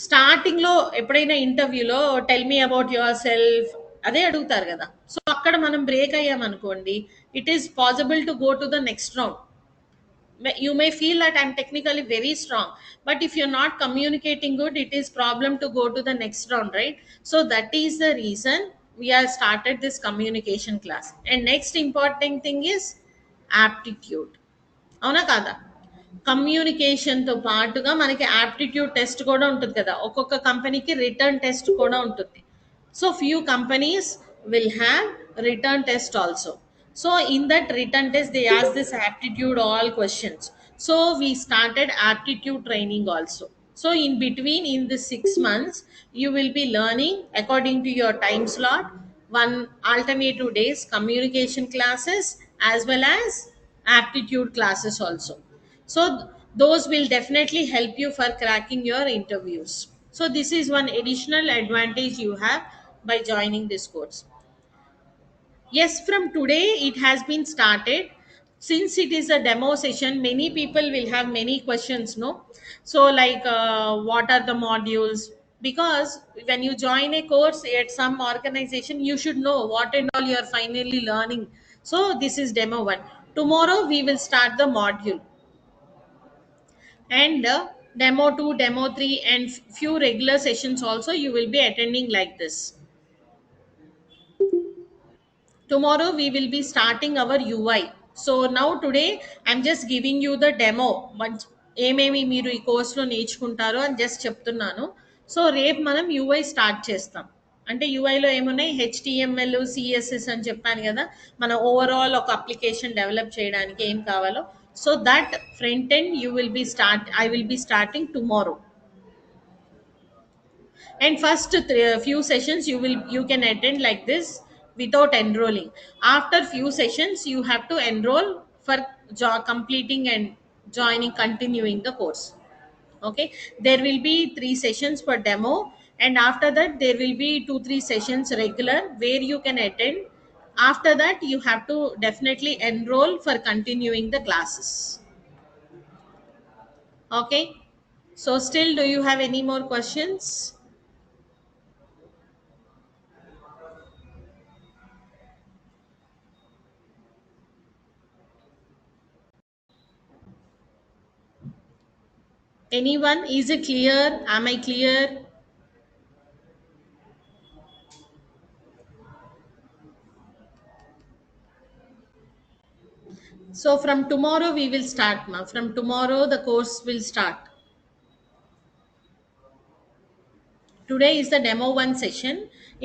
Speaker 1: starting లో ఎప్పుడైనా ఇంటర్వ్యూలో tell me about yourself అదే అడుగుతారు కదా. So అక్కడ మనం break అయ్యామనుకోండి, it is possible to go to the next round. You may feel that I'm technically very strong, but if you're not communicating good, it is problem to go to the next round, right? So that is the reason we have started this communication class. And next important thing is aptitude. అవునా కాదా? కమ్యూనికేషన్తో పాటుగా మనకి aptitude test కూడా ఉంటుంది కదా, ఒక్కొక్క కంపెనీకి return test కూడా ఉంటుంది. So few companies will have return test also. So in that return test they ask this aptitude all questions. So we started aptitude training also. So in between, in the 6 months, you will be learning according to your time slot, one alternative days communication classes as well as aptitude classes also. So those will definitely help you for cracking your interviews. So this is one additional advantage you have by joining this course. Yes, from today it has been started. Since it is a demo session, many people will have many questions, no? So like what are the modules? Because when you join a course at some organization, you should know what and all you are finally learning. So this is demo 1. Tomorrow we will start the module, and demo 2, demo 3, and few regular sessions also you will be attending like this. Tomorrow we will be starting our UI. So now today I'm just giving you the demo, ఏమేమి మీరు ఈ కోర్సులో నేర్చుకుంటారో అని just చెప్తున్నాను. So రేపు మనం UI start చేస్తాం. అంటే యూఐలో ఏమున్నాయి, హెచ్టిఎంఎల్, సిఎస్ఎస్ అని చెప్పాను కదా, మన ఓవరాల్ ఒక అప్లికేషన్ డెవలప్ చేయడానికి ఏం కావాలో. So that front end you will be I will be starting tomorrow. And first few sessions you can attend like this without enrolling. After few sessions you have to enroll for completing and joining, continuing the course. Okay, there will be 3 sessions per demo, and after that there will be 2-3 sessions regular where you can attend. After that you have to definitely enroll for continuing the classes. Okay, so still do you have any more questions? Anyone? Is it clear? Am I clear? So from tomorrow we will start, ma. From tomorrow the course will start. Today is the demo 1 session.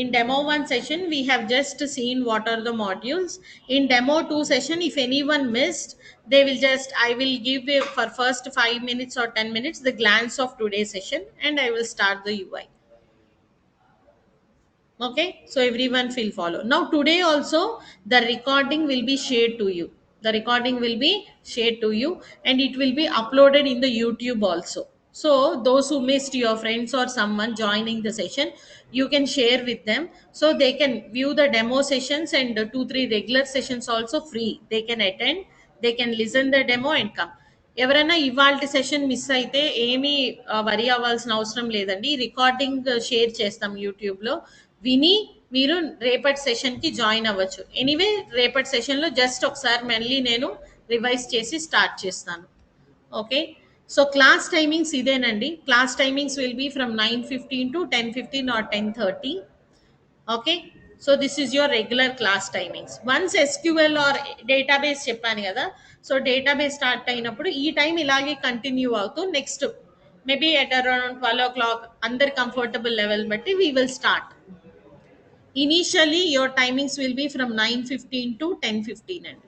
Speaker 1: In demo 1 session we have just seen what are the modules. In demo 2 session, if anyone missed, they will just, I will give you for first 5 minutes or 10 minutes the glance of today's session, and I will start the UI. Okay, so everyone will follow. Now today also the recording will be shared to you. The recording will be shared to you, and it will be uploaded in the YouTube also. So those who missed, your friends or someone joining the session, you can share with them so they can view the demo sessions, and 2-3 regular sessions also free. They can attend, they can listen the demo and come. ఎవరైనా ఇవాల్టి session miss అయితే ఏమీ వరి అవ్వాల్సిన అవసరం లేదండి. Recording share చేస్తాం యూట్యూబ్లో, విని మీరు రేపటి సెషన్కి జాయిన్ అవ్వచ్చు. ఎనీవే రేపటి సెషన్లో జస్ట్ ఒకసారి మళ్ళీ నేను రివైజ్ చేసి స్టార్ట్ చేస్తాను. ఓకే, So class timings ఇదేనండి. Class timings will be from 9:15 to 10:15 or 10:30. Okay, so this is your regular class timings. Once SQL or database చెప్పాను కదా, సో డేటాబేస్ స్టార్ట్ అయినప్పుడు ఈ టైం ఇలాగే కంటిన్యూ అవుతూ next maybe at around 12 o'clock అందరి comfortable level బట్టి we will start. Initially your timings will be from 9:15 to 10:15 అండి.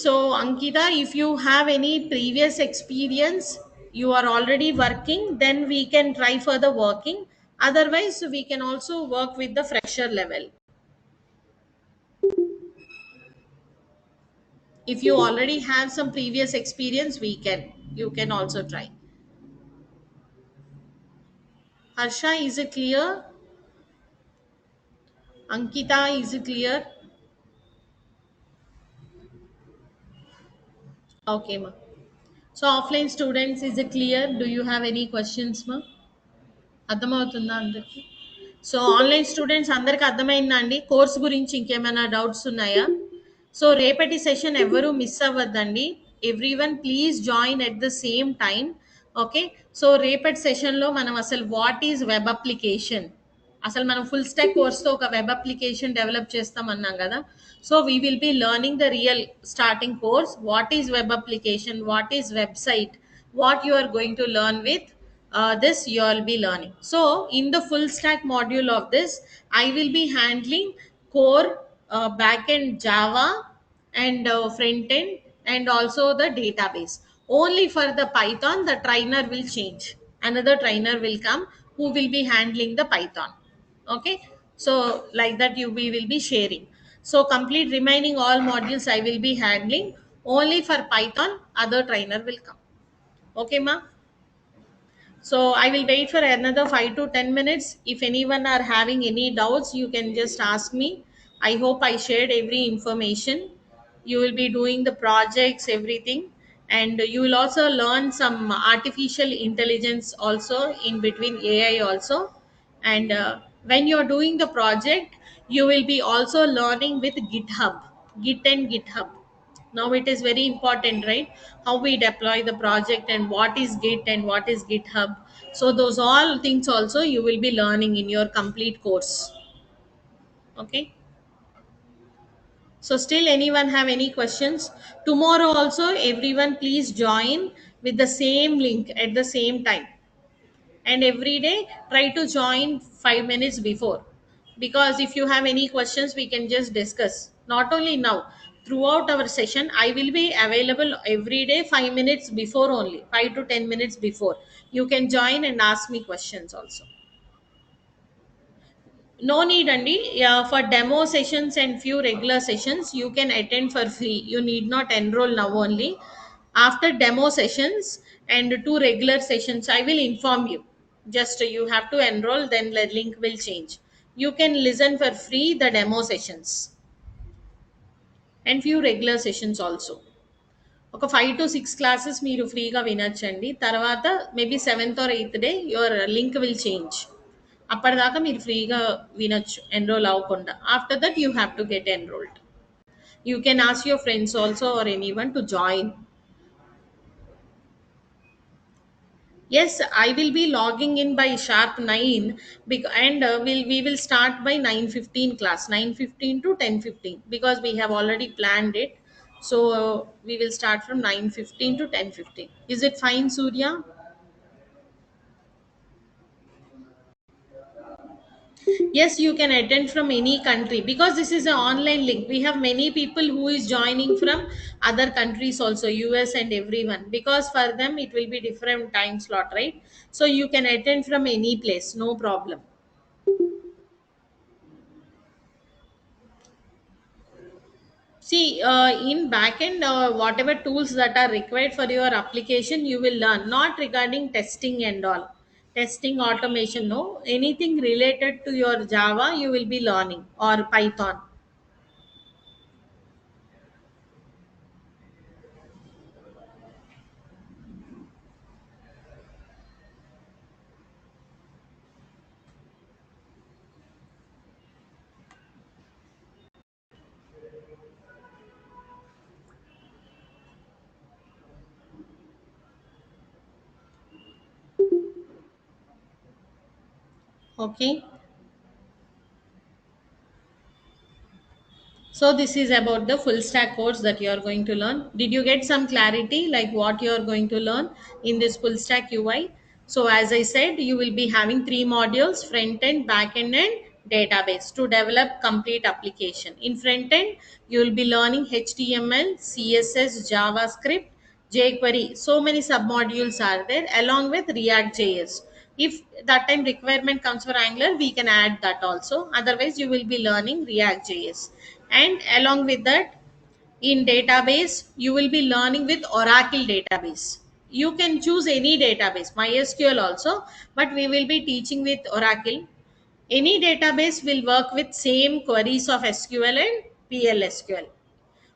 Speaker 1: So Ankita, if you have any previous experience, you are already working, then we can try for the working. Otherwise we can also work with the fresher level. If you already have some previous experience, you can also try. Harsha, is it clear? Ankita, is it clear? Okay ma. So offline students, is it clear? Do you have any questions ma? అర్థమవుతుందా అందరికి? So online students అందరికి అర్థమైందా అండి? Course గురించి ఇంకేమైనా doubts ఉన్నాయా? So రేపటి session ఎవరు మిస్ అవ్వద్దండి. Everyone please join at the same time. Okay, so రేపటి సెషన్లో మనం అసలు వాట్ ఈజ్ వెబ్ అప్లికేషన్, అసలు మనం ఫుల్ స్టాక్ కోర్స్తో ఒక వెబ్ అప్లికేషన్ డెవలప్ చేస్తాం అన్నాం కదా. So we will be learning the real starting course, what is web application, what is website, what you are going to learn with this you will be learning. So in the full stack module of this, I will be handling core, backend Java, and front end, and also the database. Only for the Python the trainer will change, another trainer will come who will be handling the Python. Okay, so like that we will be sharing. So complete remaining all modules I will be handling. Only for Python other trainer will come. Okay ma. So I will wait for another 5 to 10 minutes. If anyone are having any doubts, you can just ask me. I hope I shared every information. You will be doing the projects, everything, and you will also learn some artificial intelligence also in between AI also. And when you are doing the project, you will be also learning with GitHub, Git and GitHub. Now it is very important, right? How we deploy the project and what is Git and what is GitHub. So those all things also you will be learning in your complete course. Okay, so still anyone have any questions? Tomorrow also everyone please join with the same link at the same time, and every day try to join 5 minutes before, because if you have any questions we can just discuss. Not only now, throughout our session I will be available every day 5 minutes before, only 5 to 10 minutes before. You can join and ask me questions also. No need andi, yeah, for demo sessions and few regular sessions you can attend for free. You need not enroll now only. After demo sessions and two regular sessions I will inform you. Just you have to enroll, then the link will change. You can listen for free the demo sessions and few regular sessions also. ఒక 5 to 6 classes మీరు ఫ్రీగా వినొచ్చండి. తర్వాత maybe 7th or 8th day your link will change. అప్పటిదాకా మీరు ఫ్రీగా వినొచ్చు enrol అవ్వకుండా. After that you have to get enrolled. You can ask your friends also or anyone to join. Yes, I will be logging in by sharp 9, and we will start by 9:15 class, 9:15 to 10:15, because we have already planned it. So we will start from 9:15 to 10:15. Is it fine, Surya? Yes, you can attend from any country, because this is an online link. We have many people who is joining from other countries also, US and everyone, because for them it will be different time slot, right? So you can attend from any place, no problem. See, in backend, whatever tools that are required for your application, you will learn. Not regarding testing and all, testing automation. No, anything related to your Java, you will be learning, or Python. Okay. So this is about the full stack course that you are going to learn. Did you get some clarity like what you are going to learn in this full stack UI? So as I said, you will be having three modules: front end, back end, and database to develop complete application. In front end, you will be learning HTML, CSS, JavaScript, jQuery. So many submodules are there along with React JS. If that time requirement comes for Angular, we can add that also. Otherwise, you will be learning React JS. And along with that, in database, you will be learning with Oracle database. You can choose any database, MySQL also, but we will be teaching with Oracle. Any database will work with same queries of SQL and PLSQL.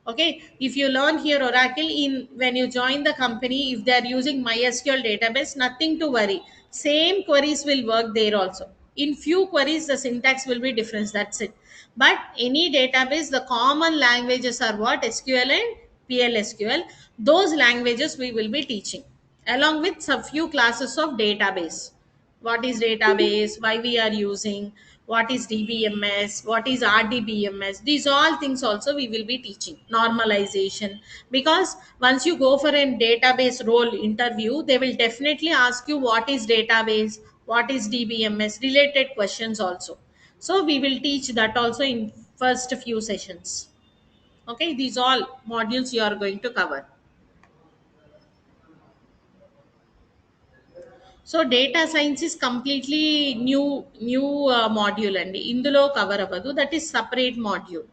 Speaker 1: Okay, if you learn here Oracle, in when you join the company, if they are using MySQL database, nothing to worry, same queries will work there also. In few queries the syntax will be different, that's it. But any database, the common languages are what? SQL and PLSQL. Those languages we will be teaching along with some few classes of database. What is database, why we are using, what is DBMS, what is RDBMS, these all things also we will be teaching. Normalization, because once you go for a database role interview, they will definitely ask you what is database, what is DBMS related questions also. So we will teach that also in first few sessions. Okay, these all modules you are going to cover. So data science is completely new module అండి, ఇందులో cover అవ్వదు, that is separate module.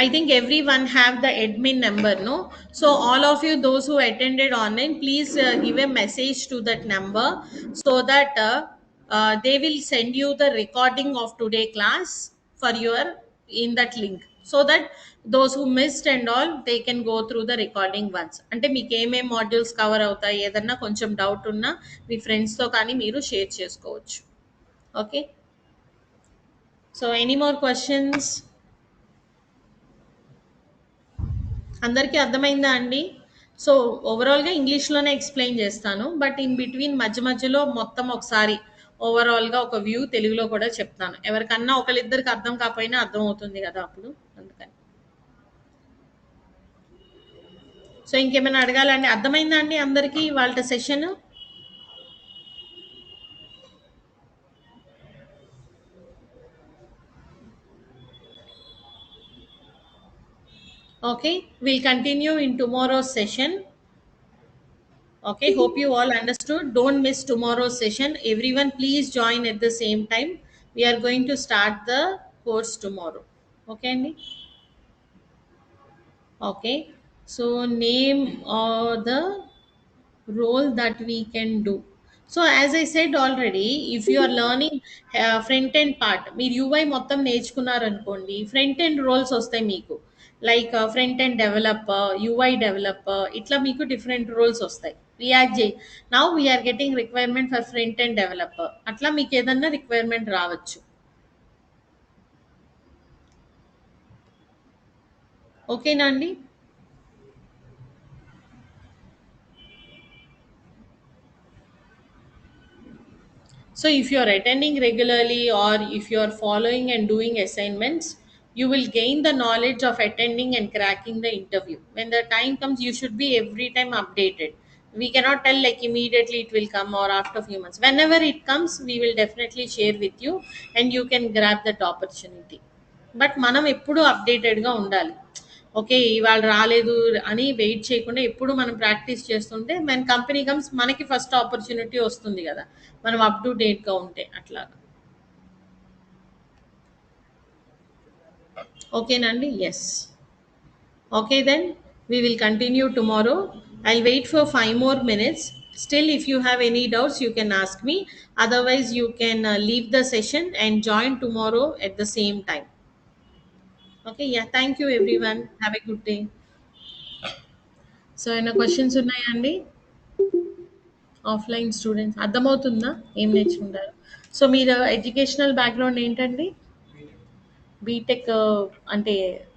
Speaker 1: I think everyone have the admin number, no? So all of you, those who attended online, please give a message to that number so that they will send you the recording of today class for your in that link, so that those who missed and all they can go through the recording once. అంటే మీకు ఏమేం modules cover అవుతాయి ఏదన్నా కొంచెం doubt ఉన్నా మీ ఫ్రెండ్స్తో కానీ మీరు షేర్ చేసుకోవచ్చు. Okay, so any more questions? అందరికీ అర్థమైందా అండి? సో ఓవరాల్గా ఇంగ్లీష్లోనే ఎక్స్ప్లెయిన్ చేస్తాను, బట్ ఇన్ బిట్వీన్ మధ్య మధ్యలో మొత్తం ఒకసారి ఓవరాల్గా ఒక వ్యూ తెలుగులో కూడా చెప్తాను. ఎవరికన్నా ఒకరిద్దరికి అర్థం కాకపోయినా అర్థం అవుతుంది కదా అప్పుడు, అందుకని. సో ఇంకేమైనా అడగాలండి? అర్థమైందా అండి అందరికీ వాళ్ళ session? Okay, we'll continue in tomorrow's session. Okay, hope you all understood. Don't miss tomorrow's session. Everyone, please join at the same time. We are going to start the course tomorrow. Okay, Andy? Okay, so name the role that we can do. So as I said already, if you are learning front end part, మీరు UI మొత్తం నేర్చుకున్నారు అనుకోండి, front end roles వస్తాయి మీకు. Like front end developer, UI developer, ఇట్లా మీకు different roles వస్తాయి. React చేయి, now we're getting requirement for front end developer, అట్లా మీకు ఏదన్నా రిక్వైర్మెంట్ రావచ్చు. ఓకేనా అండి? So if you are attending regularly or if you are following and doing assignments, you will gain the knowledge of attending and cracking the interview. When the time comes, you should be every time updated. We cannot tell like immediately it will come or after a few months. Whenever it comes, we will definitely share with you and you can grab that opportunity. But మనం ఎప్పుడూ అప్డేటెడ్గా ఉండాలి. Okay, ఇవాళ రాలేదు అని wait చేయకుండా ఎప్పుడు మనం practice చేస్తుంటే మన కంపెనీ కమ్స్ మనకి ఫస్ట్ ఆపర్చునిటీ వస్తుంది కదా, మనం అప్ టు డేట్గా ఉంటే అట్లా. ఓకేనండి? Yes. Okay, then we will continue tomorrow. I'll wait for 5 more minutes. Still, if you have any doubts, you can ask me. Otherwise, you can leave the session and join tomorrow at the same time. Okay, yeah, thank you everyone. Have a good day. So ఏమైనా questions ఉన్నాయా అండి? Offline students అర్థమవుతుందా ఏం నేర్చుకుంటారు? So మీరు educational background ఏంటండి? BTech అంటే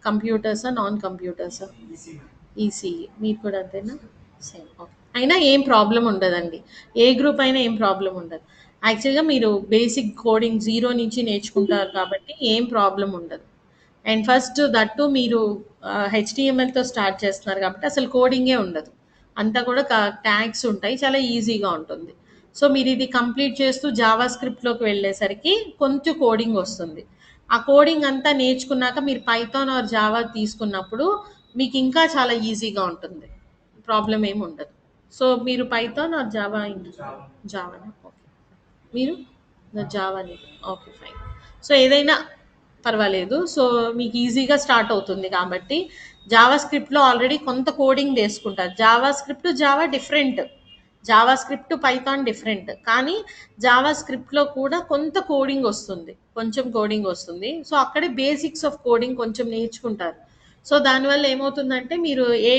Speaker 1: కంప్యూటర్సా non కంప్యూటర్సా? ECE మీరు కూడా అంతేనా? సేమ్. ఓకే. అయినా ఏం ప్రాబ్లం ఉండదండి. ఏ గ్రూప్ అయినా ఏం ప్రాబ్లం ఉండదు. యాక్చువల్‌గా మీరు బేసిక్ కోడింగ్ జీరో నుంచి నేర్చుకుంటారు కాబట్టి ఏం ప్రాబ్లం ఉండదు. అండ్ ఫస్ట్ దట్టు మీరు హెచ్టీఎంఎల్తో స్టార్ట్ చేస్తున్నారు కాబట్టి అసలు కోడింగే ఉండదు. అంతా కూడా ట్యాగ్స్ ఉంటాయి, చాలా ఈజీగా ఉంటుంది. సో మీరు ఇది కంప్లీట్ చేస్తూ జావా స్క్రిప్ట్లోకి వెళ్ళేసరికి కొంచెం కోడింగ్ వస్తుంది. ఆ కోడింగ్ అంతా నేర్చుకున్నాక మీరు పైథాన్ ఆర్ జావా తీసుకున్నప్పుడు మీకు ఇంకా చాలా ఈజీగా ఉంటుంది, ప్రాబ్లం ఏమి ఉండదు. సో మీరు పైథాన్ ఆర్ జావా? జావానా? ఓకే. మీరు జావాని? Okay, fine. సో ఏదైనా పర్వాలేదు. సో మీకు ఈజీగా స్టార్ట్ అవుతుంది కాబట్టి జావా స్క్రిప్ట్లో ఆల్రెడీ కొంత కోడింగ్ వేసుకుంటారు. Java script Java different, Java script Python different, కానీ జావా స్క్రిప్ట్లో కూడా కొంత కోడింగ్ వస్తుంది, కొంచెం కోడింగ్ వస్తుంది. సో అక్కడే బేసిక్స్ ఆఫ్ కోడింగ్ కొంచెం నేర్చుకుంటారు. సో దానివల్ల ఏమవుతుందంటే మీరు ఏ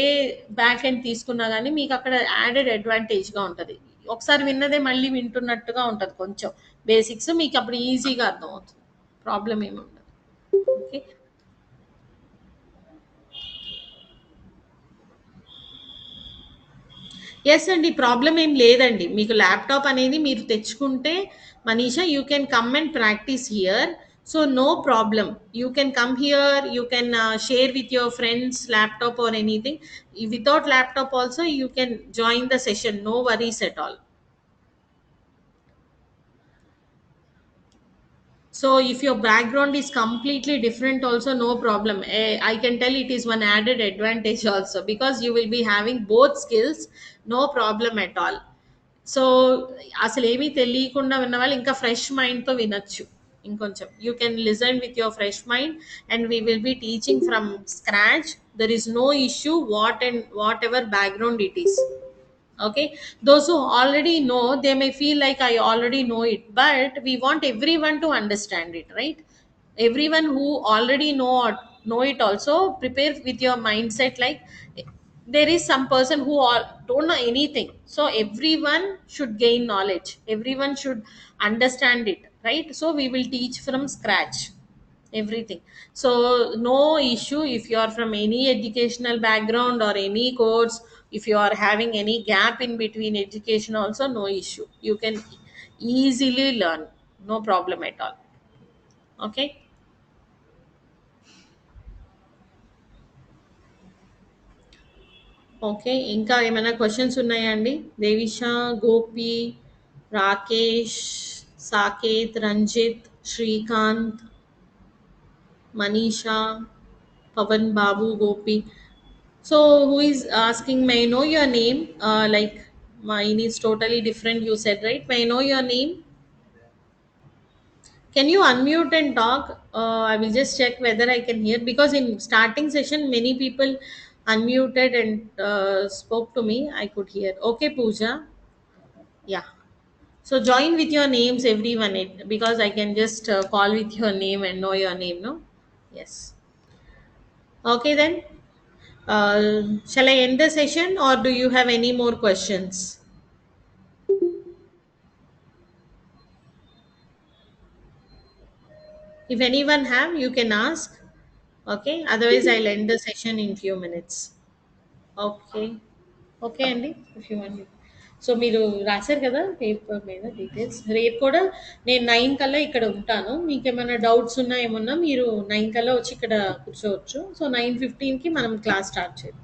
Speaker 1: బ్యాక్ ఎండ్ తీసుకున్నా కానీ మీకు అక్కడ యాడెడ్ అడ్వాంటేజ్గా ఉంటుంది. ఒకసారి విన్నదే మళ్ళీ వింటున్నట్టుగా ఉంటుంది, కొంచెం బేసిక్స్ మీకు అప్పుడు ఈజీగా అర్థమవుతుంది, ప్రాబ్లం ఏమి ఉండదు. ఓకే. ఎస్ అండి, ప్రాబ్లం ఏం లేదండి. మీకు ల్యాప్టాప్ అనేది మీరు తెచ్చుకుంటే Manisha you can come and practise here. So no problem, you can come here, you can share with your friends laptop or anything. Without laptop also you can join the session, no worries at all. So if your background is completely different also, no problem. I can tell it is one added advantage also, because you will be having both skills, no problem at all. So అసలు ఏమీ తెలియకుండా విన్న వాళ్ళు ఇంకా fresh మైండ్తో వినొచ్చు. ఇంకొంచెం you can listen with your fresh mind and we will be teaching from scratch. There is no issue whatever background it is. Okay, those who already know, they may feel like I already know it, but we want everyone to understand it, right? Everyone who already know it also prepare with your mindset like there is some person who don't know anything, so everyone should gain knowledge, everyone should understand it, right? So we will teach from scratch everything. So no issue if you are from any educational background or any course. If you are having any gap in between education also, no issue, you can easily learn, no problem at all. Okay. Okay, ఇంకా ఏమైనా questions ఉన్నాయా అండి? దేవిష, గోపి, రాకేష్, సాకేత్, రంజిత్, శ్రీకాంత్, మనీషా, పవన్ బాబు, Gopi. So who is asking, may I know your name? Like mine is totally different, you said, right? May I know your name? Can you unmute and talk? I will just check whether I can hear, because in starting session many people unmuted and spoke to me. I could hear. Okay, Pooja. Yeah. So join with your names, everyone, because I can just call with your name and know your name, no? Yes. Okay then. Shall I end the session or do you have any more questions? If anyone have, you can ask. Okay. Otherwise, I'll end the session in few minutes. Okay. Okay అండి, if you want. So మీరు రాశారు కదా paper మీద details. రేపు కూడా నేను 9 కల్లా ఇక్కడ ఉంటాను. మీకు ఏమైనా డౌట్స్ ఉన్నా ఏమన్నా మీరు 9 కల్లా వచ్చి ఇక్కడ కూర్చోవచ్చు. సో 9:15కి మనం క్లాస్ స్టార్ట్ చేద్దాం.